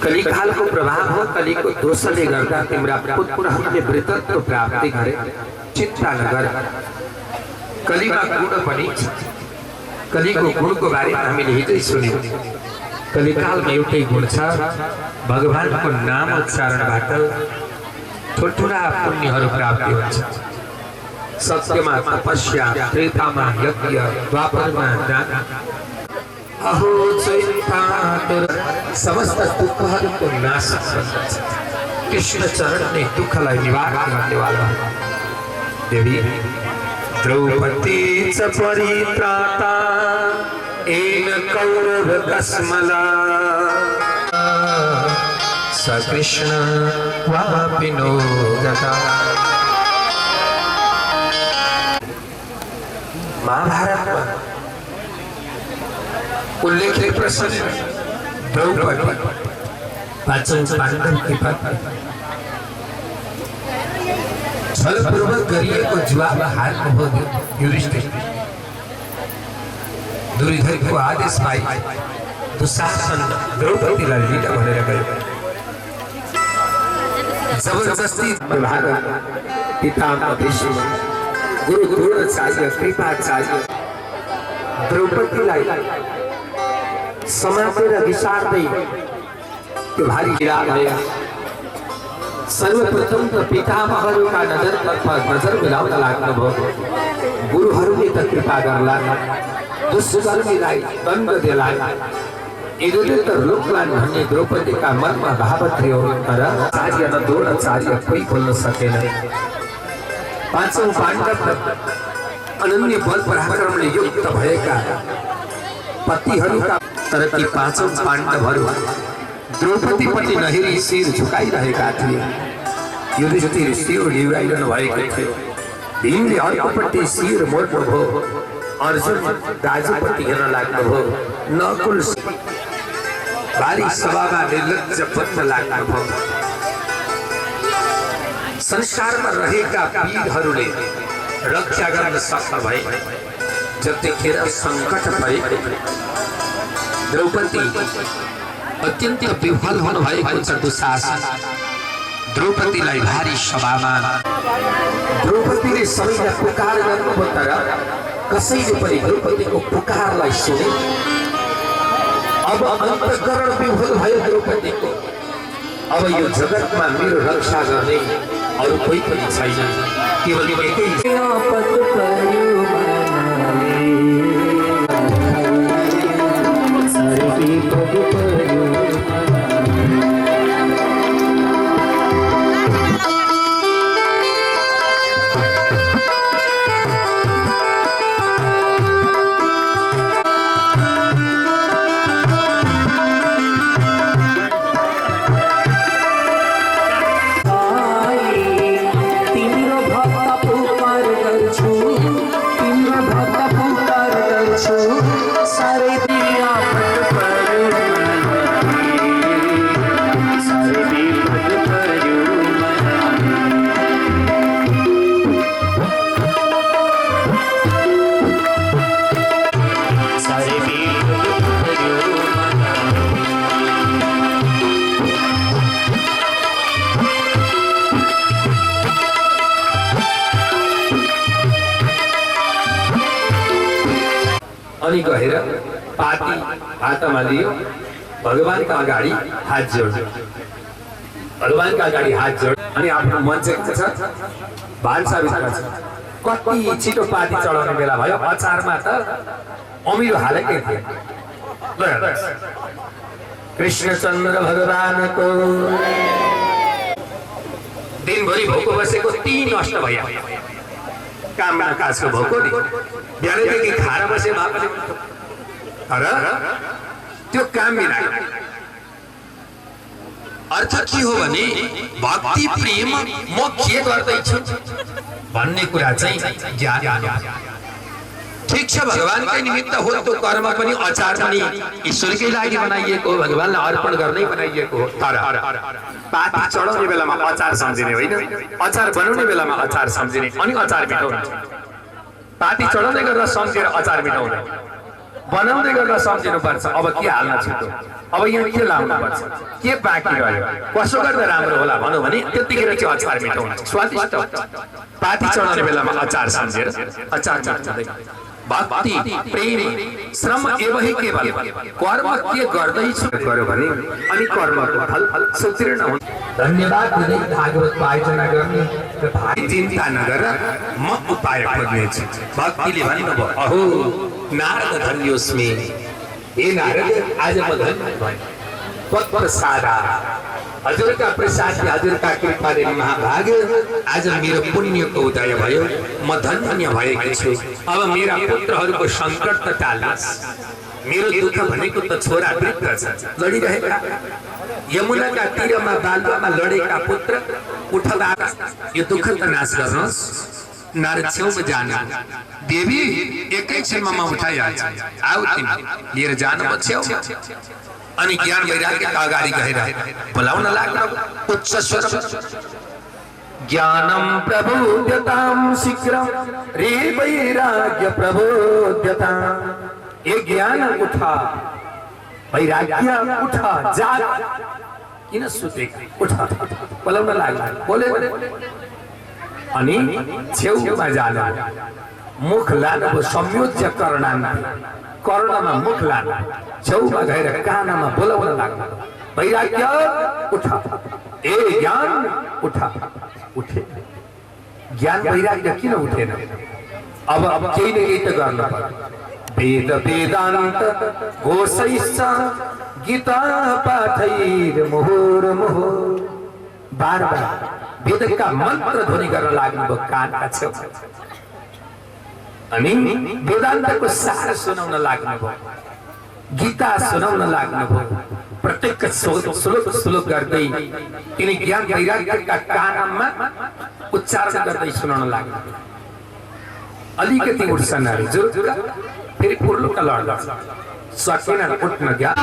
कलिकालको प्रभाव हो कलिको दोषले गर्दा तिम्रा पुत्रहरूले वृद्धत्व प्राप्ति गरे चिन्ता नगर कलिमा गुण पनि छ कलिको गुणको बारेमा हामीले हिजै सुन्यौं कलिकालमा एउटै गुण छ भगवानको नाम उच्चारणबाट ठुल्ठुला पुण्यहरू प्राप्ति हुन्छ सत्यमा तपस्या त्रेतामा यज्ञ द्वापरमा दान अहो चैता समस्त दुःखहरूको नाश गर्दछ कृष्ण चरण ने दुःखलाई निवारण गर्नेवाला देवी द्रौपदी च परित्राता एन कौरव कस्मला स कृष्ण वापिनो गता महाभारतमा उल्लेखित प्रसंग द्रौपदी पांचौं पांडव की पत्नी छलपूर्वक गरिएको जुवामा हार्नुभयो युधिष्ठिर दुर्योधनको आदेश पाई दुशासन द्रौपदीलाई लिन भनेर गयो जबरजस्ती पितामह भीष्म गुरु द्रोणाचार्य कृपाचार्य द्रौपदीलाई समातेर विसार्दै त्यो भारी पीडा भयो सर्वप्रथम त पितामहहरूका नजर मिलाउन लाग्नुभयो गुरुहरूले त कृपा गर्ला दुष्कर्मीलाई दण्ड देला यिनीहरूले त रोक्लान् भन्ने द्रौपदीका मनमा भाव थियो तर आचार्य र द्रोणाचार्य कोही बोल्न सकेन पाँचौं पाण्डव अनन्य बल पराक्रमले युक्त भएका पतिहरूका तर ती पाँचौं पाण्डवहरू द्रौपदीपट्टि नहेरी शिर झुकाइरहेका थिए युधिष्ठिर शिर निभाइरहनु भएको थियो भीमले अर्कोपट्टि शिर मोड्नुभयो अर्जुन दाजुपट्टि हेर्न लाग्नुभयो नकुल भारी सभामा निर्लज्ज बन्न लाग्नुभयो संसारमा रहेका वीरहरूले रक्षा गर्न सक्ने भए जतिखेर सङ्कट परे द्रौपदी अत्यन्त विफल हुनु भएको छ दुशासन द्रौपदीलाई भारी सभामा द्रौपदीले सबैलाई पुकार गर्नुभयो तर कसैले पनि द्रौपदीको पुकारलाई सुने अब अन्तःकरण विफल भयो द्रौपदीको अब यो जगतमा मेरो रक्षा गर्ने अरू कोही पनि छैन केवल एकै अनि गएर पाती हातमा लियो भगवानका अगाडि हात जोड्यो भगवानका अगाडि हात जोड्यो अनि आफ्नो मन चाहिँ छ भान्सा भित्र छ कति छिटो पाती चढाउने बेला भयो अचारमा त अमिलो हालेकै थियो कृष्णचन्द्र भगवानको दिनभरि भोको बसेको 3 नष्ट भयो काम काजको भोको नि बिहानैदेखि खाएर बसे बाबाले तर त्यो काम मिलायो अर्थ के हो भने भक्ति प्रेम म के गर्दैछु भन्ने कुरा चाहिँ ज्ञान ठीक छ भगवानकै निमित्त हो त्यो कर्म पनि अचार पनि ईश्वरकै लागि बनाइएको हो, भगवानलाई अर्पण गर्नै बनाइएको हो। तर पाती चढाउने बेलामा अचार सम्झिने होइन, अचार बनाउने बेलामा अचार सम्झिने अनि अचार मिठाउने। पाती चढाउँदै गरेर सम्झेर अचार मिठाउने, बनाउँदै गरेर सम्झिनुपर्छ अब के हाल्न छिटो, अब यहाँ के लाउनु पर्छ, के बाँकी रह्यो, कसो गर्दा राम्रो होला भनौँ भने त्यतिखेर चाहिँ अचार मिठाउनु स्वादिष्ट। पाती चढाउने बेलामा अचार सम्झेर अचार चढाउँदै भक्ति प्रेम श्रम एवं केवल कर्म के गर्दैछु गर्यो भने अनि कर्मको फल सुतीर्ण हुन्छ। धन्यवाद दिदी भागवत आयोजना गर्ने र भाइ चिन्ता नगर म उपाय खोज्नेछु। भक्तिले भन्नुभयो अहो नारद धन्योस्मि, हे नारद आज म धन्य भएँ त्वत्प्रसादा, हजुरका प्रसादले हजुरका कृपाले महाभाग आज मेरो पुण्यको उदय भयो, म धन्य भएको छु। अब मेरा पुत्रहरूको सङ्कट त टाल्नुहोस्, मेरो दुःख भनेको त छोरा वृद्ध छ लडिरहेका, यमुनाका तीरमा बालुवामा लडेका पुत्र उठदा यो दुःख त नाश गर्नुहोस्। नारद छेउमा जानु, देवी एकैछिनमा म उठाइहाल्छु, आऊ तिमी लिएर जानु छेउ। अनि ज्ञान वैराग्यका अगाडि गएर बोलाउन लाग्ला उच्च स्वर, ज्ञानम प्रबोध्यताम शीघ्रम रे वैराग्य प्रबोध्यताम। ये ज्ञान उठा, वैराग्य उठा, जाग किन सुतेका, उठा बोलाउन लाग्ला। बोले अनि छेउमा जानु, मुख लानु संयोज्य कर्णान्त, कर्णमा मुख लानु, छेउमा गएर कानमा बोलाउन लाग्नु वैराग्य उठा, ए ज्ञान उठा। उठे ज्ञान वैराग्य किन उठेन? अब केही न केही त गर्नु पर्यो। वेद वेदान्त घोषैश्च गीता पाठैर मुहुर्मुहुः, बार बार वेदका मन्त्र ध्वनि गर्न लाग्नुभयो कानका छेउ। अनि वेदान्तको सार सुनाउन लाग्नुभयो, गीता सुनाउन लाग्नुभयो, प्रत्येक श्लोक गर्दै तिनी ज्ञान वैराग्यका कानमा उच्चारण गर्दै सुनाउन लाग्नुभयो। अलिकति उठ्छन् अरे जुर फेरि पुर्लुका लड्दा सकेन उठ्न। ज्ञान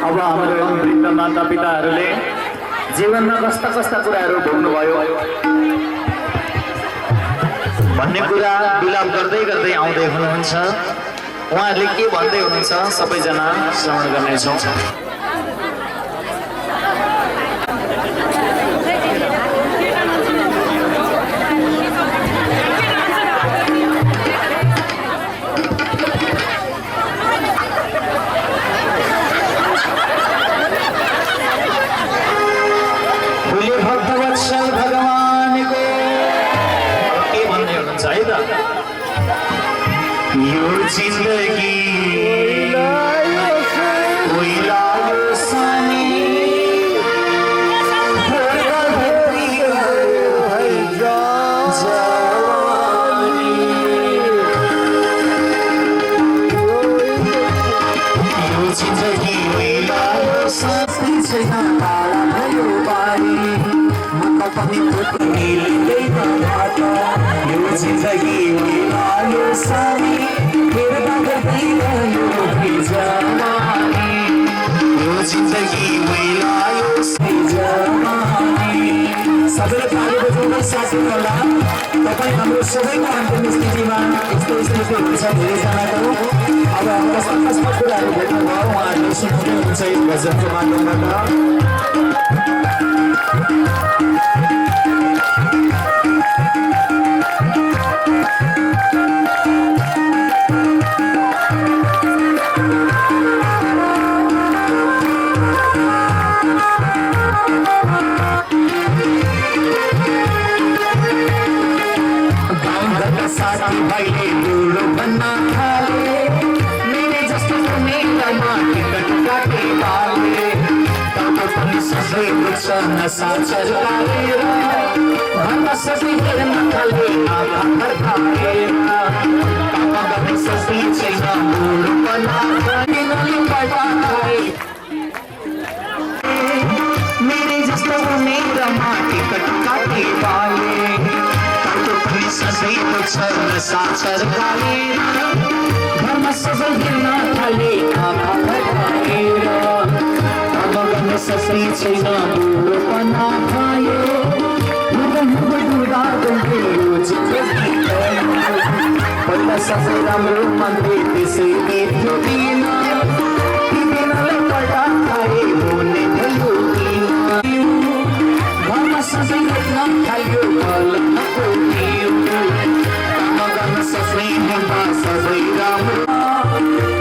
अब हाम्रो वृद्ध माता पिताहरूले जीवनमा कस्ता कस्ता कुराहरू भोग्नुभयो भन्ने कुरा विलाप गर्दै गर्दै आउँदै हुनुहुन्छ। उहाँहरूले के भन्दै हुनुहुन्छ सबैजना श्रवण गर्नेछौँ। यो जिन्दगी ओइलायो सानी जिन्दगी ओइलायो साथै छैन टाढा भयो बारी मका पनि मिल्दैन बाटो यो जिन्दगी ओइलायो सानी हेर्दा गर्दैन यो जवानी यो जिन्दगी ओइलायो जवानी सबैले ताली बजाउन सक्नुहोला तपाईँ हाम्रो सबैको अन्तिम स्थितिमा यस्तो स्थिति हुन्छ धेरैजनाको अब अकस्मात कुराहरू भेट्नुभयो उहाँहरूले सुन्दै हुन्छ यो भजनको माध्यमबाट साथी भाइले बुढो भन्न थाले मेरे जस्तो मेरा टिकट काटे बाले तपाईँ पनि सबै बुझ्छ नसा चलाएर भन्न सबै हेर्न थाले आँखा फर्काएर पापा पनि सबै छैन बुढो भन्न मेरे जस्तो मेरा टिकट काटे बाले सबै पुग्छ नसा चर्काएर घरमा सबै हेर्न थाले आँखा फर्काएर अब गर्न सबै छैन बुढोपना भयो बुढा गयो जिन्दगी पहिला सबै राम्रो मान्थे त्यसै देख्यो दिन तिमीलाई पल्टा खाए हुने भयो घरमा सबै हेर्न थाल्यो कलमको सबै राम्रो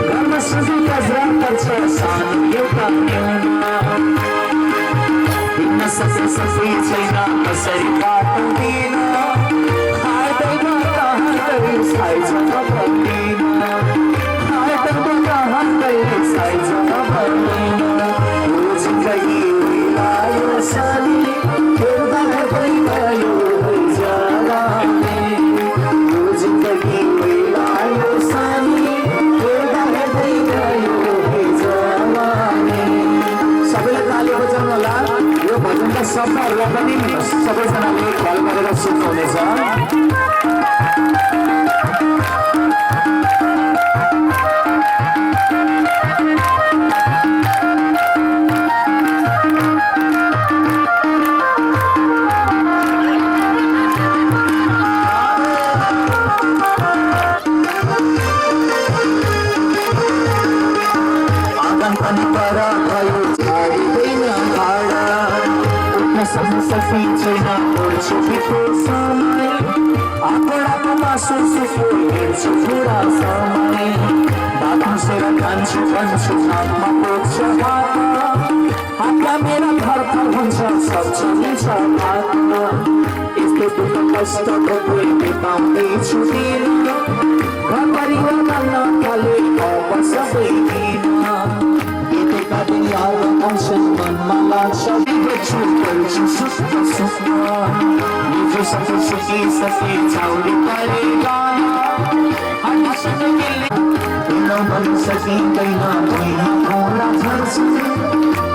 घरमा सबै कजरा पर्छ सानो एउटा हिँड्न सक्ने सबै छैन कसरी काट्दैन हातैमा कहाँ गयो साइजमा पर्दैन हातैमा कहाँ गयो साइजमा पर्दैन यो जिन्दगी ओइलायो सानी हेर्दा हेर्दै गयो जवानी यो जिन्दगी ओइलायो सानी हेर्दा हेर्दै गयो जवानी सबैले ताली बजाउनु होला यो भजनका शब्दहरूलाई पनि सबैजनाले ख्याल गरेर सुन्नुहुनेछ सबै छैन ओर्छु बिको समय आँकडाको मासु सुको हेर्छु पुरा समय बाबा सेवा खान्छु भन्छु नाममा पोख्छु हातमा मेरा थरथर हुन्छ सब चलिन्छ हातमा यस्तो दुःख कष्टको कोही बिताउँदैछु दिन घर परिवार मान्न थाले अब सबै दिन यतिका दिन याद आउँछन् मनमा लाग्छ गर्छु सुख निजो सबै सुकी चाउरी परेगा हामीसँग मिल्ने हिँड्न पनि सकिँदैन भुइँमा घोडा झर्छु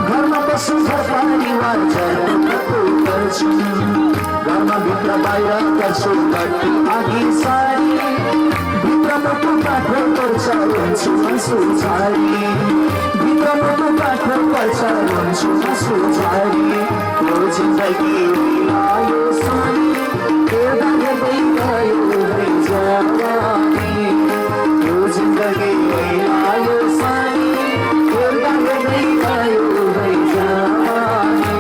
घरमा बस्छु घर परिवार चल्नु गर्छु घरमा भित्र बाहिर गर्छु घटी आगी सारी भित्र मोटो काठो पर्छ हुन्छु आँसु झारी भित्र मोटो काठो पर्छ हुन्छु आँसु झारी यो जिन्दगी ओइलायो सानी हेर्दा हेर्दै गयो जवानी यो जिन्दगी ओइलायो सानी हेर्दा हेर्दै गयो जवानी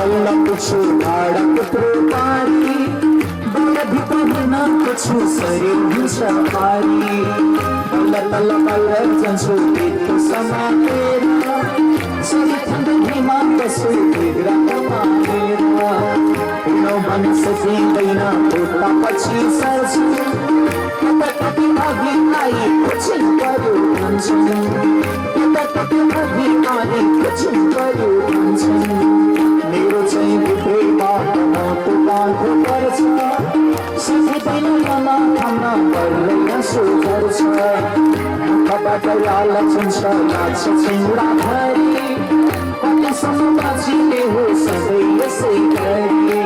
बल्ल छु भाडक पारी बल्ल भित्र छु शरीर हुन्छ पारी बल्ल तल्ल बल्ल जान्छु पेटको समातेर शरीर ठन्डो भीमा बस्छु भित्र कमाएर उनो मन सकिँदैन उता पछि सर्छु कति अघि आई कुछ गर्यो भन्छन् कति अघि आई कुछ गर्यो भन्छन् मेरो चाहिँ भित्रैबाट मोटो बाँधो पर्छ सकिँदैन मन थाम्न पर्ने आँसु पर्छ मुखबाट लाल छुन्छ लाग्छ चिउरा भरि कतिसम्म बाँचिने हो सधैँ यसै गरी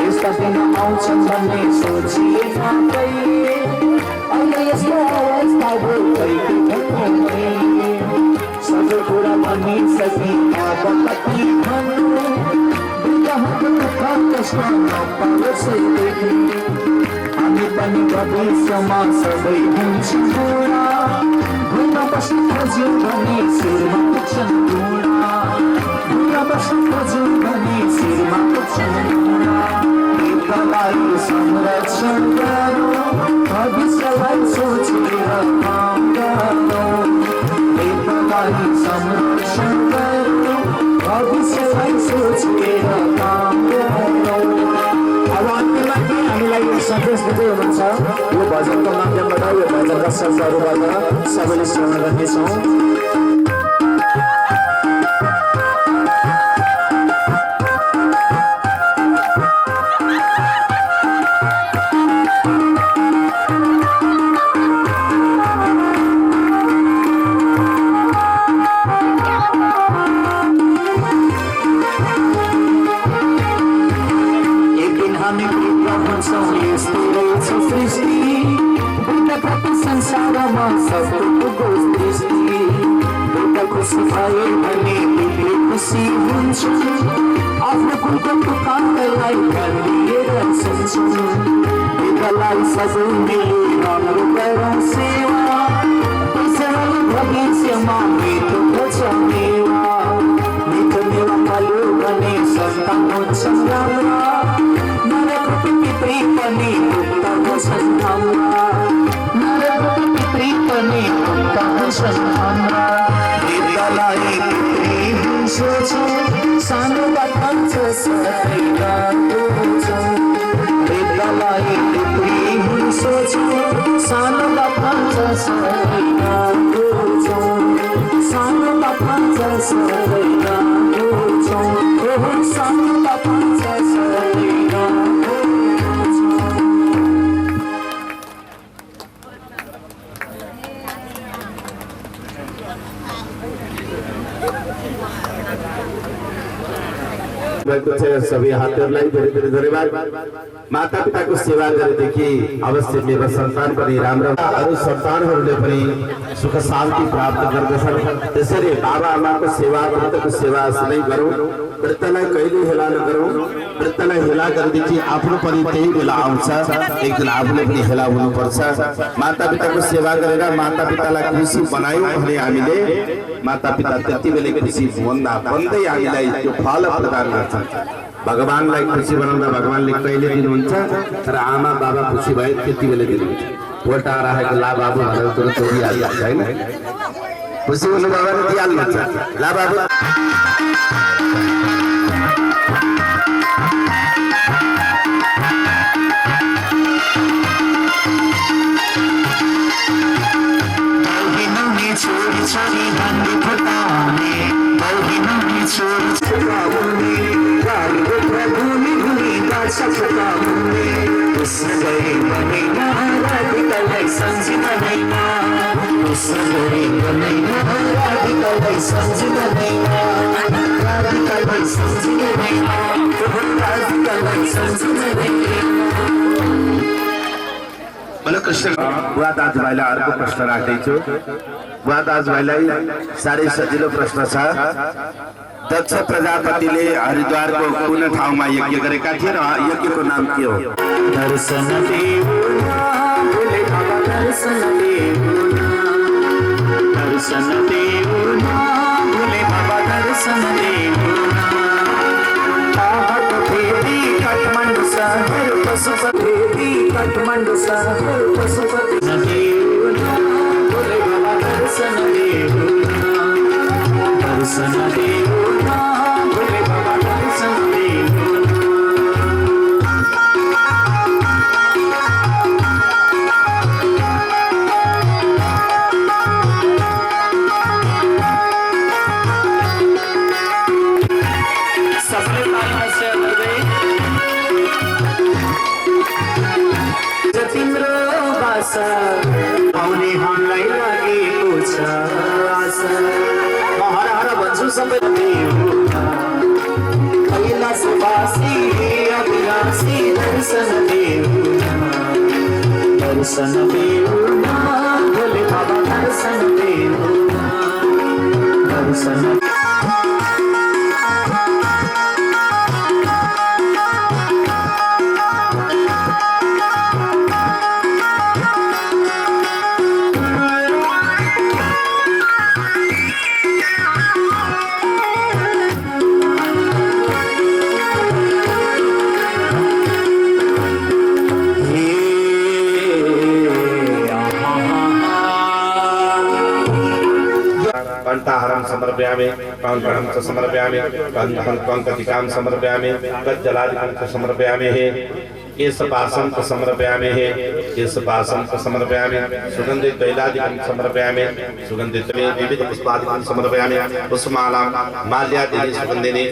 यस्ता दिन आउँछन् भन्ने सोचिएन कहिले अहिले यस्तो अवस्था भयो सबै कुरा भनिसके अब कति भन्नु विरहको दुःख कष्ट नपाओस् देख्नु हामी पनि भविष्यमा सबै हुन्छौँ बुढा भुइँमा बस्न खोज्यौँ भने शिरमा पुग्छन् बुढा भुइँमा बस्न खोज्यौँ भने शिरमा पुग्छन् बुढा एकलाई संरक्षण गरौँ भविष्यलाई सोचेर काम गरौँ एकलाई संरक्षण गरौँ भविष्यलाई सोचेर काम गरौँ। अब अन्त्यमा के हामीलाई सन्देश दिँदै हुनुहुन्छ यो भजनको माध्यमबाट यो भजनका शब्दहरूबाट सबैले श्रवण गर्नेछौँ। संसारमा सबैको दृष्टि एउटा खुसी भयो भने तिमीले खुसी हुन्छ आफ्नो कुलको पुकारलाई गरिएर सुन्छौ एकलाई सबै मिली राम्रो गरौँ सेवा पैसाले भविष्यमा मिठो खोज्छ मेवा मिठो मेवा फल्यो भने सन्तान हुन्छन् राम्रा नरकको पितृ पनि मुक्त हुन्छन् हाम्रा पनि मुक्त हुन्छन् हाम्रा वृद्धलाई पितृ सोचौ सानोबाट भन्छ सधैँ राखोछौ वृद्धलाई पितृ सोचौ सानोबाट भन्छ सधैँ राखोछौ सानोबाट भन्छ सधैँ राखोछौ सानोबाट भन्छ सधैँ राखोछौ। सबै हातहरूलाई धेरै धेरै धन्यवाद। माता पिताको सेवा गरेदेखि अवश्य मेरो सन्तान पनि राम्रो अरू सन्तानहरूले पनि सुख शान्ति प्राप्त गर्दछन्। त्यसरी बाबा आमाको सेवा व्रतको सेवा सधैँ गरौँ व्रतलाई कहिले हेला नगरौँ व्रतलाई हेला गरेदेखि आफ्नो पनि त्यही बेला आउँछ एक दिन आफूले पनि हेला हुनुपर्छ। माता पिताको सेवा गरेर माता पितालाई खुसी बनायौँ भने हामीले माता पिता त्यति बेला खुसी भन्दा भन्दै हामीलाई त्यो फल प्रदान गर्छ। भगवानलाई खुसी बनाउँदा भगवानले कहिले दिनुहुन्छ तर आमा बाबा खुसी भए त्यति बेला दिनुहुन्छ। भोटा राखेको ला बाबु भनेर तुरन्त दिइहाल्छ होइन खुसी हुनुभयो भने दिइहाल्नुहुन्छ ला बाबु। छोरी छोरी भन्दै फटाउने बौहिनी छोरी छुटाउने गाडीको प्रभुले भुली गाड्छ फटाउने उसले गरे भन्दैन राधिकालाई सम्झिँदैन उसले गरे भन्दैन राधिकालाई सम्झिँदैन राधिकालाई सम्झिँदैन राधिकालाई सम्झिँदैन। बोलो कृष्ण। बुवा दाजुभाइलाई अर्को प्रश्न राख्दैछु। बुवा दाजुभाइलाई साह्रै सजिलो प्रश्न छ। दक्ष प्रजापतिले हरिद्वारको कुन ठाउँमा यज्ञ गरेका थिए र यज्ञको नाम के हो? दर्शन देवना भोले बाबा दर्शन देवना दर्शन देवना भोले बाबा दर्शन देवना पशुपति काठमाडौँ सहर पशुपति देउना भोले बाबा दर्शन देउना दर्शन देउना भोले बाबा दर्शन देउना आउने हामीलाई लागेको छ आशा म हर हर भन्छु सबै कैलाशवासी अभिलाषी दर्शन देउना दर्शन देउना भोले बाबा दर्शन देउना दर्शन कंठाहारं समर्पयामि कंकणं च समर्पयामि कंकटिकां समर्पयामि गज्जलादिकं च समर्पयामि केशपाशं च समर्पयामि केशपाशं च समर्पयामि सुगन्धित तैलादिकं समर्पयामि सुगन्धित विविध पुष्पादिकं समर्पयामि पुष्पमालां माल्यादिनी सुगन्धिनी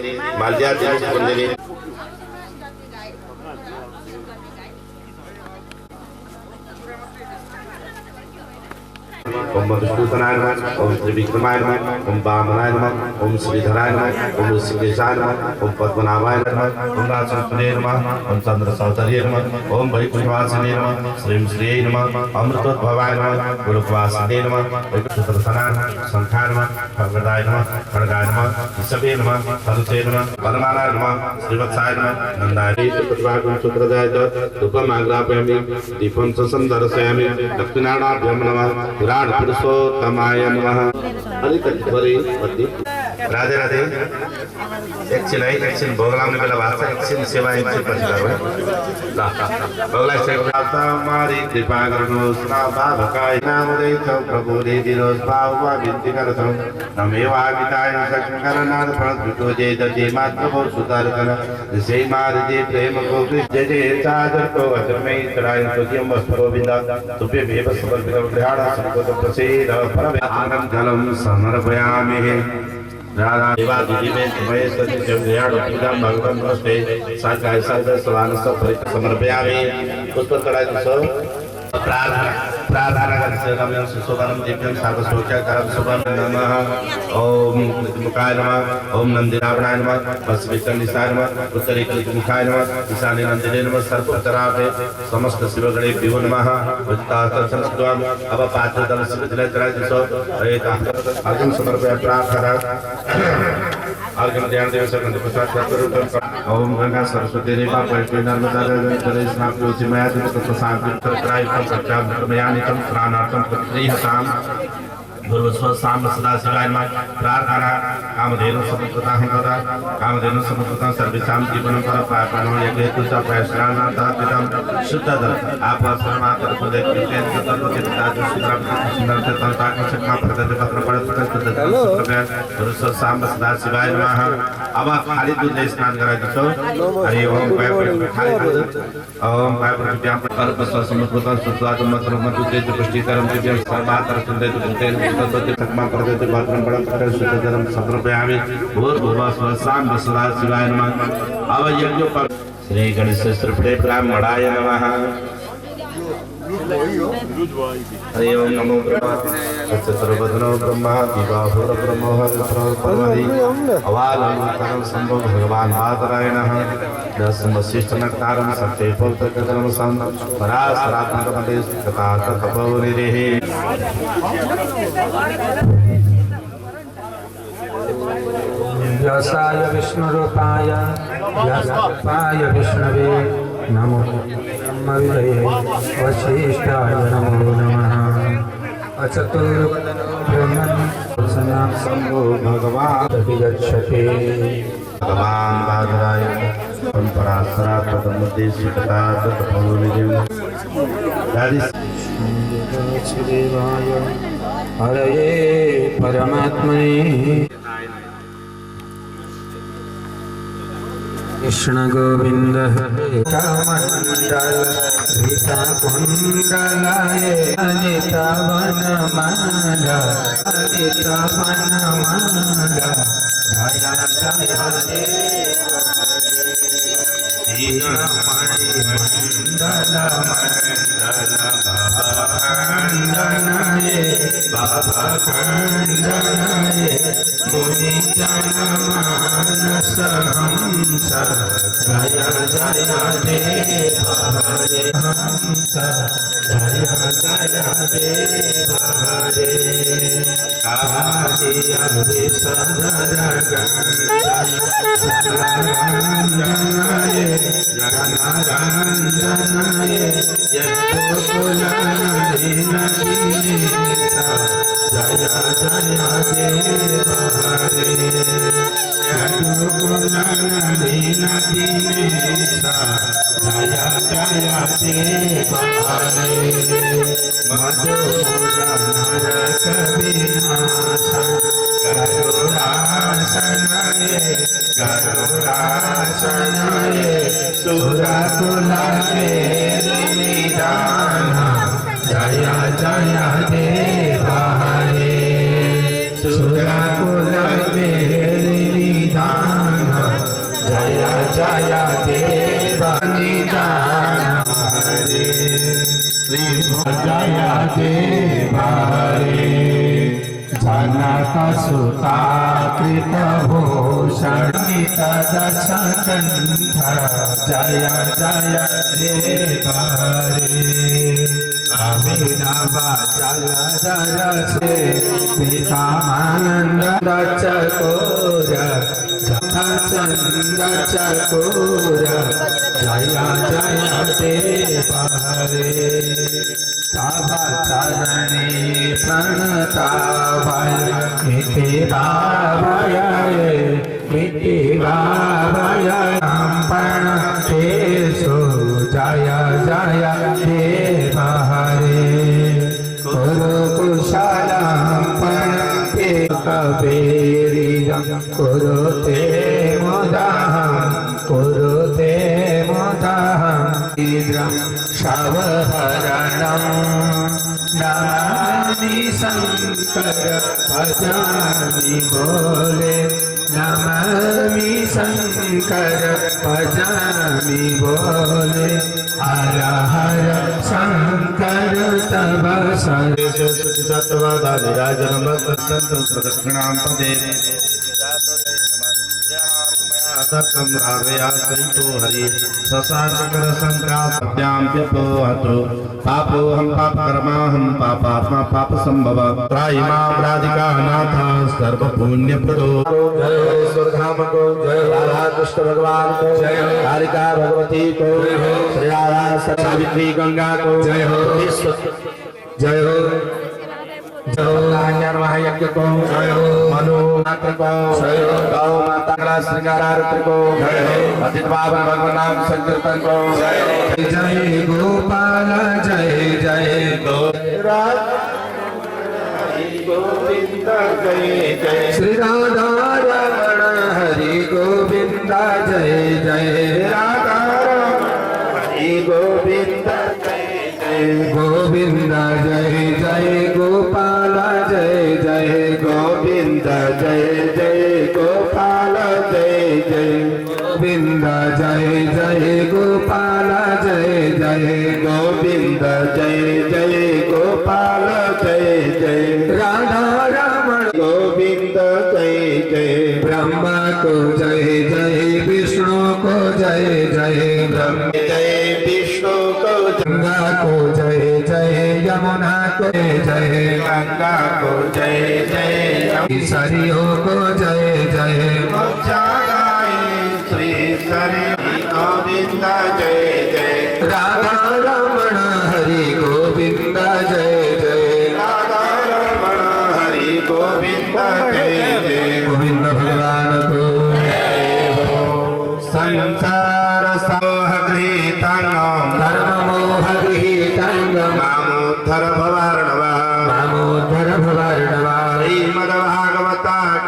ओम मधुसूदनाय नमः ओम त्रिविक्रमाय नमः ओम वामनाय नमः ओम श्रीधराय नमः ओम ऋषिकेशाय नमः ओम पद्मनाभाय नमः ओम राजसूत्रे नमः ओम चंद्रसौतर्ये नमः ओम वैकुंठवासिने नमः श्रीं श्रीये नमः अमृतोद्भवाय नमः गुरुवासिने नमः वैकुंठसनाय शंखाय नमः खड्गाय नमः ऋषभे नमः धनुषे नमः परमानाय नमः श्रीवत्साय नमः नंदाय प्रतिभागं सुप्रदाय रूपम् आग्रापयामि दीपं च संदर्शयामि दक्षिणाभ्यं नमः विराट पुरुषोत्तमाय नमः राधे राधे एकछिन है एकछिन भोग लाउने बेला भएको छ एकछिन सेवा एकछिन पछि गरौँ ल भोगलाई सेवा मारी कृपा गर्नुहोस् न भावकाय नामदै छ प्रभुले दिनुहोस् भावमा बिन्ती गर्छौँ नमेवा विताय शङ्करनाथ फलद्रुतो जय दते मात्र भो सुदर्शन जय मारदे प्रेमको जय जय चादरको वज्रमै तराय तुझ्यं वस्त्रोविन्द तुभ्य भेव समर्पितं ग्रहाण संकोच प्रसेद परमे आनंद जलं समर्पयामि राधा देवा दीदी में समय सत्य जव्याड़ पूजा भगवान नमस्ते साकाय साध सवान सब समर्पयामि पुष्प कड़ाई सो प्रार्थना करते रम्यं सुशोभनं दिव्यं सर्वसौख्यकरं शुभं नमः ओम मुखाय नमः ओम नंदिरावणाय नमः वसविकर्णिसाय नमः उत्तरीकृतमुखाय नमः ईशाने नंदिने नमः सर्वोत्तराभे समस्त शिवगणे विभो नमः उत्तातसंस्त्वम् अवपात्रदल शिवजलचरादिशो अर्घ्यं समर्पयामि प्रार्थना अर्घ्यं ध्यान देव सकंद प्रसाद स्वरूपं ओम गंगा सरस्वती रेवा परिष्कृत नर्मदा जले स्नाप्योति मया तत् शांति कराय सत्यां धर्मयानिकं प्राणार्थं प्रतिहतां गुरुस्वसाम सदा शिवाय नमः प्रार्थना कामधेनु समर्पिता हंतदा कामधेनु समर्पिता सर्वेषां जीवनं परपापनो यज्ञेतु च प्रयस्नानार्थं शुद्ध आप सर्वमात्र पदे कृतेन तत्पति पिताजि सुत्रं सुंदर तंता शक्मा प्रदत्त पत्र पड़त गुरुस्वसाम सदा शिवाय नमः अब खाली दूध स्नान गराइदिन्छौ हरि ओम खाली दूध ओम पायप्रत्याम कल्प समर्पिता सुत्वाद मत्र मधु तेज पुष्टिकरं दिव्यं सर्वमात्र सुंदर कृतेन तत्पति शक्मा प्रदत्त पत्र पड़त शुद्धजलं समर्पयामि भूर्भुवः स्वसाम सदा शिवाय नमः अब यज्ञ पर श्री गणेश श्री ब्राह्मणाय नमः हरि ओम नमो ब्रह्मा सर्वधनो ब्रह्मा दिवाहुर ब्रह्मोहरि अवालंकनं संभव भगवान बादरायणः दशम वशिष्ठ नक्तारं सत्ये पौत्रकर्म सं पराशरात्मकमते कथा तपोनिरेः व्यासाय विष्णुरूपाय व्यासरूपाय विष्णवे नमो ब्रह्मविदये वसिष्ठाय नमो नमः अचतुर्वदनो ब्रह्मन् संभो भगवान् गच्छते भगवान भागराय परंपरा तदमध्ये शिकता हरये परमात्मने कृष्ण गोविंद हरे मंडल रीता कुंडलाय अनिता वनमाला अनिता वनमाला जय जय दीनमणि मंडल बाबा खंडनाय मुनि जन मानस हंस जय जय देव हरे हंस जय जय देव हरे आदि सदर गंजनाय जनरंजनाय जय जय देव हरे जय जय देव हरे नरक विनाश गरुडासनाय गरुडासनाय सुरकुलाय निदान जय जय देव हरे सुरकुलाय निदान जय जय देव निदान हरे जय देव हरे जनक सुता कृत भूषण दशकंठ जय जय देव हरे अभिनव जलधर से पितानंद चकोर चंद चकोर जय जय देव हरे तव चरणे प्रणताभय मिति भावय प्रणतेषु जय जय देव हरे कुरुकुशलं प्रणते कबीरियं कुरुते मुदाहं इन्द्रं शवहरणं नमामि शंकर भजामि भोले नमामि शंकर भजामि भोले हर हर शंकर तव प्रदक्षिणां पदे दत्तं रावया सरितो हरि ससाचकर संक्रांत्यां व्यपोहतु पापोऽहं पापकर्माहं पापात्मा पापसंभव त्राहि मां राधिकानाथ सर्वपुण्यप्रदो जय सुरधाम को जय राधा कृष्ण भगवान को जय कालिका भगवती को श्री राधा सावित्री गंगा को जय हो जय हो महायज्ञ को जय हो मनु मात्र को जय हो गौ माता श्रृंगारारत्र को जय हो अतित पावन भगवान नाम संकीर्तन को जय हो जय गोपाल जय जय गोविंद जय जय श्री राधा रमण हरि गोविंद जय जय राधा हरि गोविंद गोविंद जय जय गोपाल जय जय गोविंद जय जय गोपाल जय जय गोविंद जय जय गोपाल जय जय गोविंद जय जय गोपाल जय जय राधा रमण गोविंद जय जय ब्रह्मा को जय जय विष्णु को जय जय ब्रह्म जय विष्णु को गंगा को जय जय यमुना को जय गंगा को जय जय सरयू को जय जय श्री सरयू गोविंद जय जय राधा रमण हरि गोविंद जय जय राधा रमण हरि गोविंद जय जय गोविंद भगवान को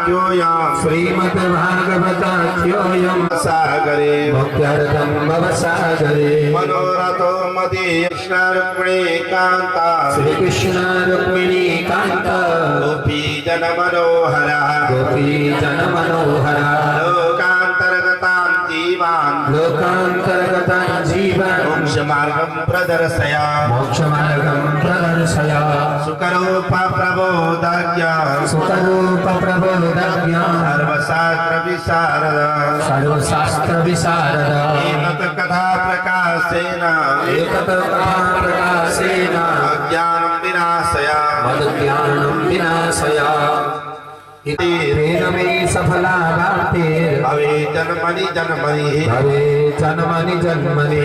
श्रीमद्भागवताख्योऽयं सागरे भक्त्यर्थं भवसागरे मनोरथो मदीय कृष्णारुक्मिणीकान्ता श्रीकृष्ण रुक्मिणी कान्त गोपी जन मनोहरा गोपी जन मनोहरा लोकान्तर्गतां जीवान् लोकान्तर्गतां जीवान् मोक्षमार्गं प्रदर्शय मोक्षमार्गं प्रदर्शय सुकरूप प्रबोधज्ञ सुखरूप प्रबोधज्ञ सर्वशास्त्र विशारद सर्वशास्त्र विशारद एतत् कथा प्रकाशेन एतत् कथा प्रकाशेन अज्ञानं विनाशय मद्ज्ञानं विनाशय इति तेन मे सफला भक्तिर् भवे जन्मनि जन्मनि भवे जन्मनि जन्मनि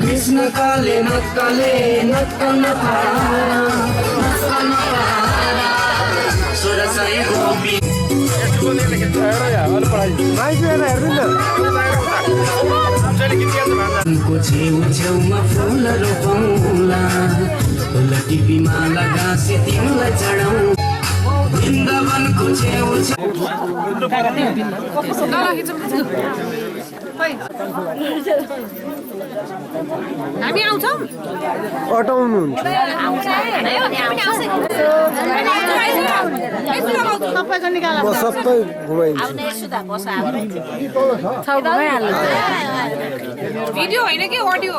कृष्ण काले नत्कन सुरसय गोपी को छेउमा फुल रोपौला फुल टिपी माला गाँसे तिमीलाई चढाउँ वृन्दावनको छेउ हामी आउँछौँ अटाउनुहुन्छ म सबै घुमाइदिन्छु भिडियो होइन कि अडियो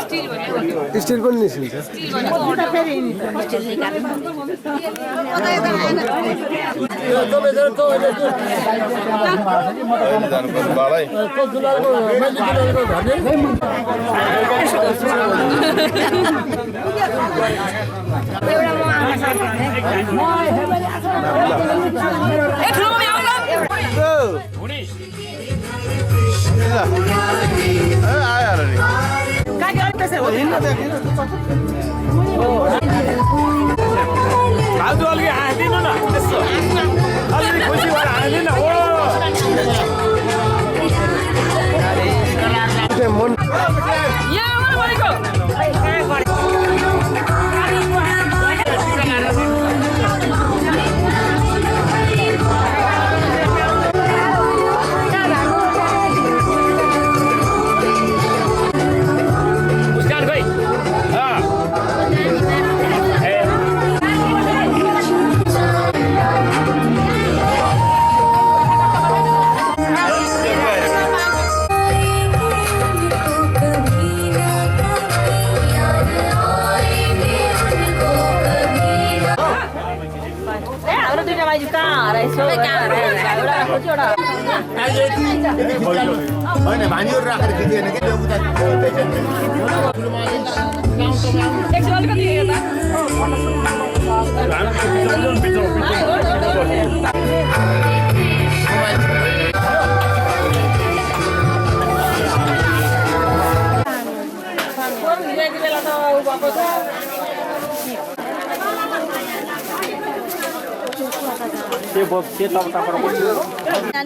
स्टिल भनेको स्टिल पनि निस्किन्छ दाजु अलि हाँदिनु न त्यसो अलि खुसी भएर हाँदिनु ओ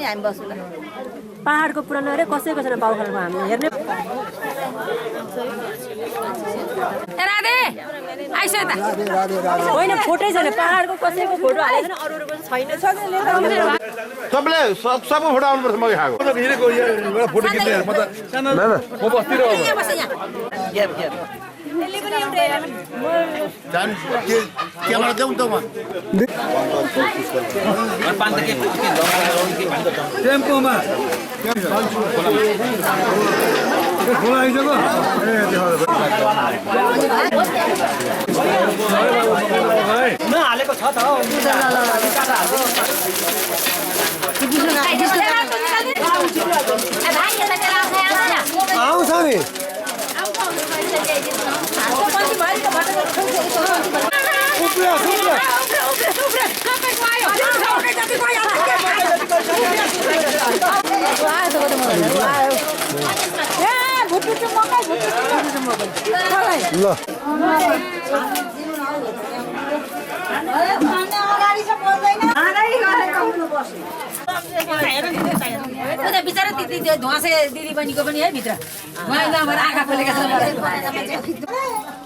हामी बस्नु पहाडको पुरानो अरे कसैको छैन बाउखालको हामी हेर्ने राधे आइस त होइन फोटै छैन पहाडको कसैको फोटो हालेको छैन अरूको छैन सबले सब फोटो आउनुपर्छ मैले खाएको फोटो खिच्ने म त म बस्तिर क्यामेरा देऊ त म टेम्पोमा खोला आइसक्यो नहालेको छ त आउँछ नि ल बिचरा दिदी ध्वासे दिदी बहिनीको पनि है भित्र आँखा खोलेका छन्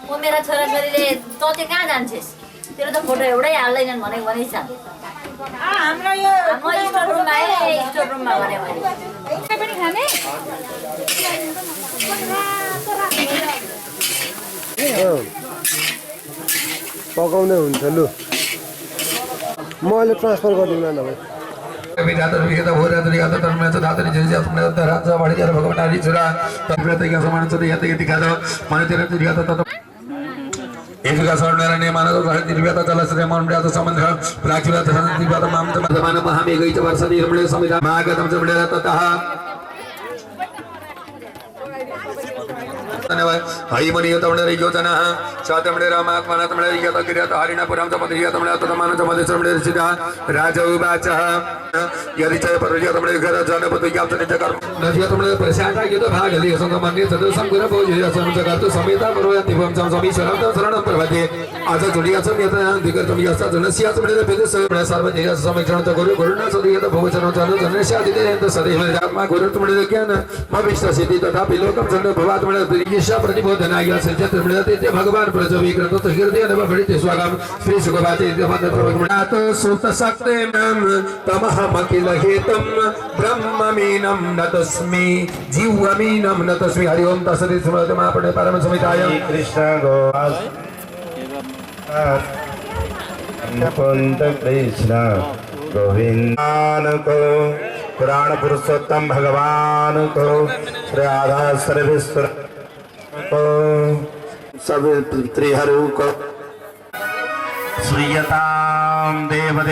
ओ मेरा छोराछोरीले तँ चाहिँ कहाँ जान्छेस् तेरो त फोटो एउटै हाल्दैनन् भनेको भने छ हाम्रो यो स्टोर रुममा स्टोर रुममा भने पनि खाने पकाउने हुन्छ लु म अहिले ट्रान्सफर गरिदिनु न भाइ विधाता विगत भोरात विगत तन्मयत धातरि जिजा तन्मयत राज बढी जर भगवतारी छुरा तन्मयत के समान छ यत यति खादो मन तेरे विगत तत एजुका सर्णर ने मानव भारत विगत चल श्री मन व्यात सम्बन्ध प्राचुरा धन विगत माम जमान महामे गई वर्ष निर्मल संविधान मागतम जमडे ततः हरिमणि तमणे योजना सातमणे रामात्मना तमणे यत क्रियत हरिणा पुरम समधिय तमणे ततमान समधि समणे सिद्धा राजउवाच यदि च परय तमणे घर जनपद यात निज कर्म नदिय तमणे प्रसाद युत भाग ले संगमन्य सद संगुर भोज समजगत समेता परवति भम समी शरण शरण प्रभते आज जोडिया समेत दिगर तम यस जनस्य तमणे पेद सर्व सर्वदेय समीक्षण त गुरु गुरुना सदियत भवचन जन जनस्य दिदेत सदैव आत्मा गुरु तमणे ज्ञान भविष्य सिद्धि तथा लोकम जन भवात तमणे ईशा प्रतिबोधनाय सज्जत मिलते भगवान प्रजोविकृत हृदय नव भृत्य स्वागम श्री सुखवाते मंत्र प्रभुनाथ सुत शक्ते तमह मकिल हेतम ब्रह्ममीनम नतस्मि जीवमीनम नतस्मि हरि ओम तसदि स्मृतमा पड़े परम समिताय कृष्ण गोवास कुंद कृष्ण गोविंदान को पुराण पुरुषोत्तम भगवान को श्री राधा सर्वेश्वर सब त्रिहरु को श्रीयताम देवदे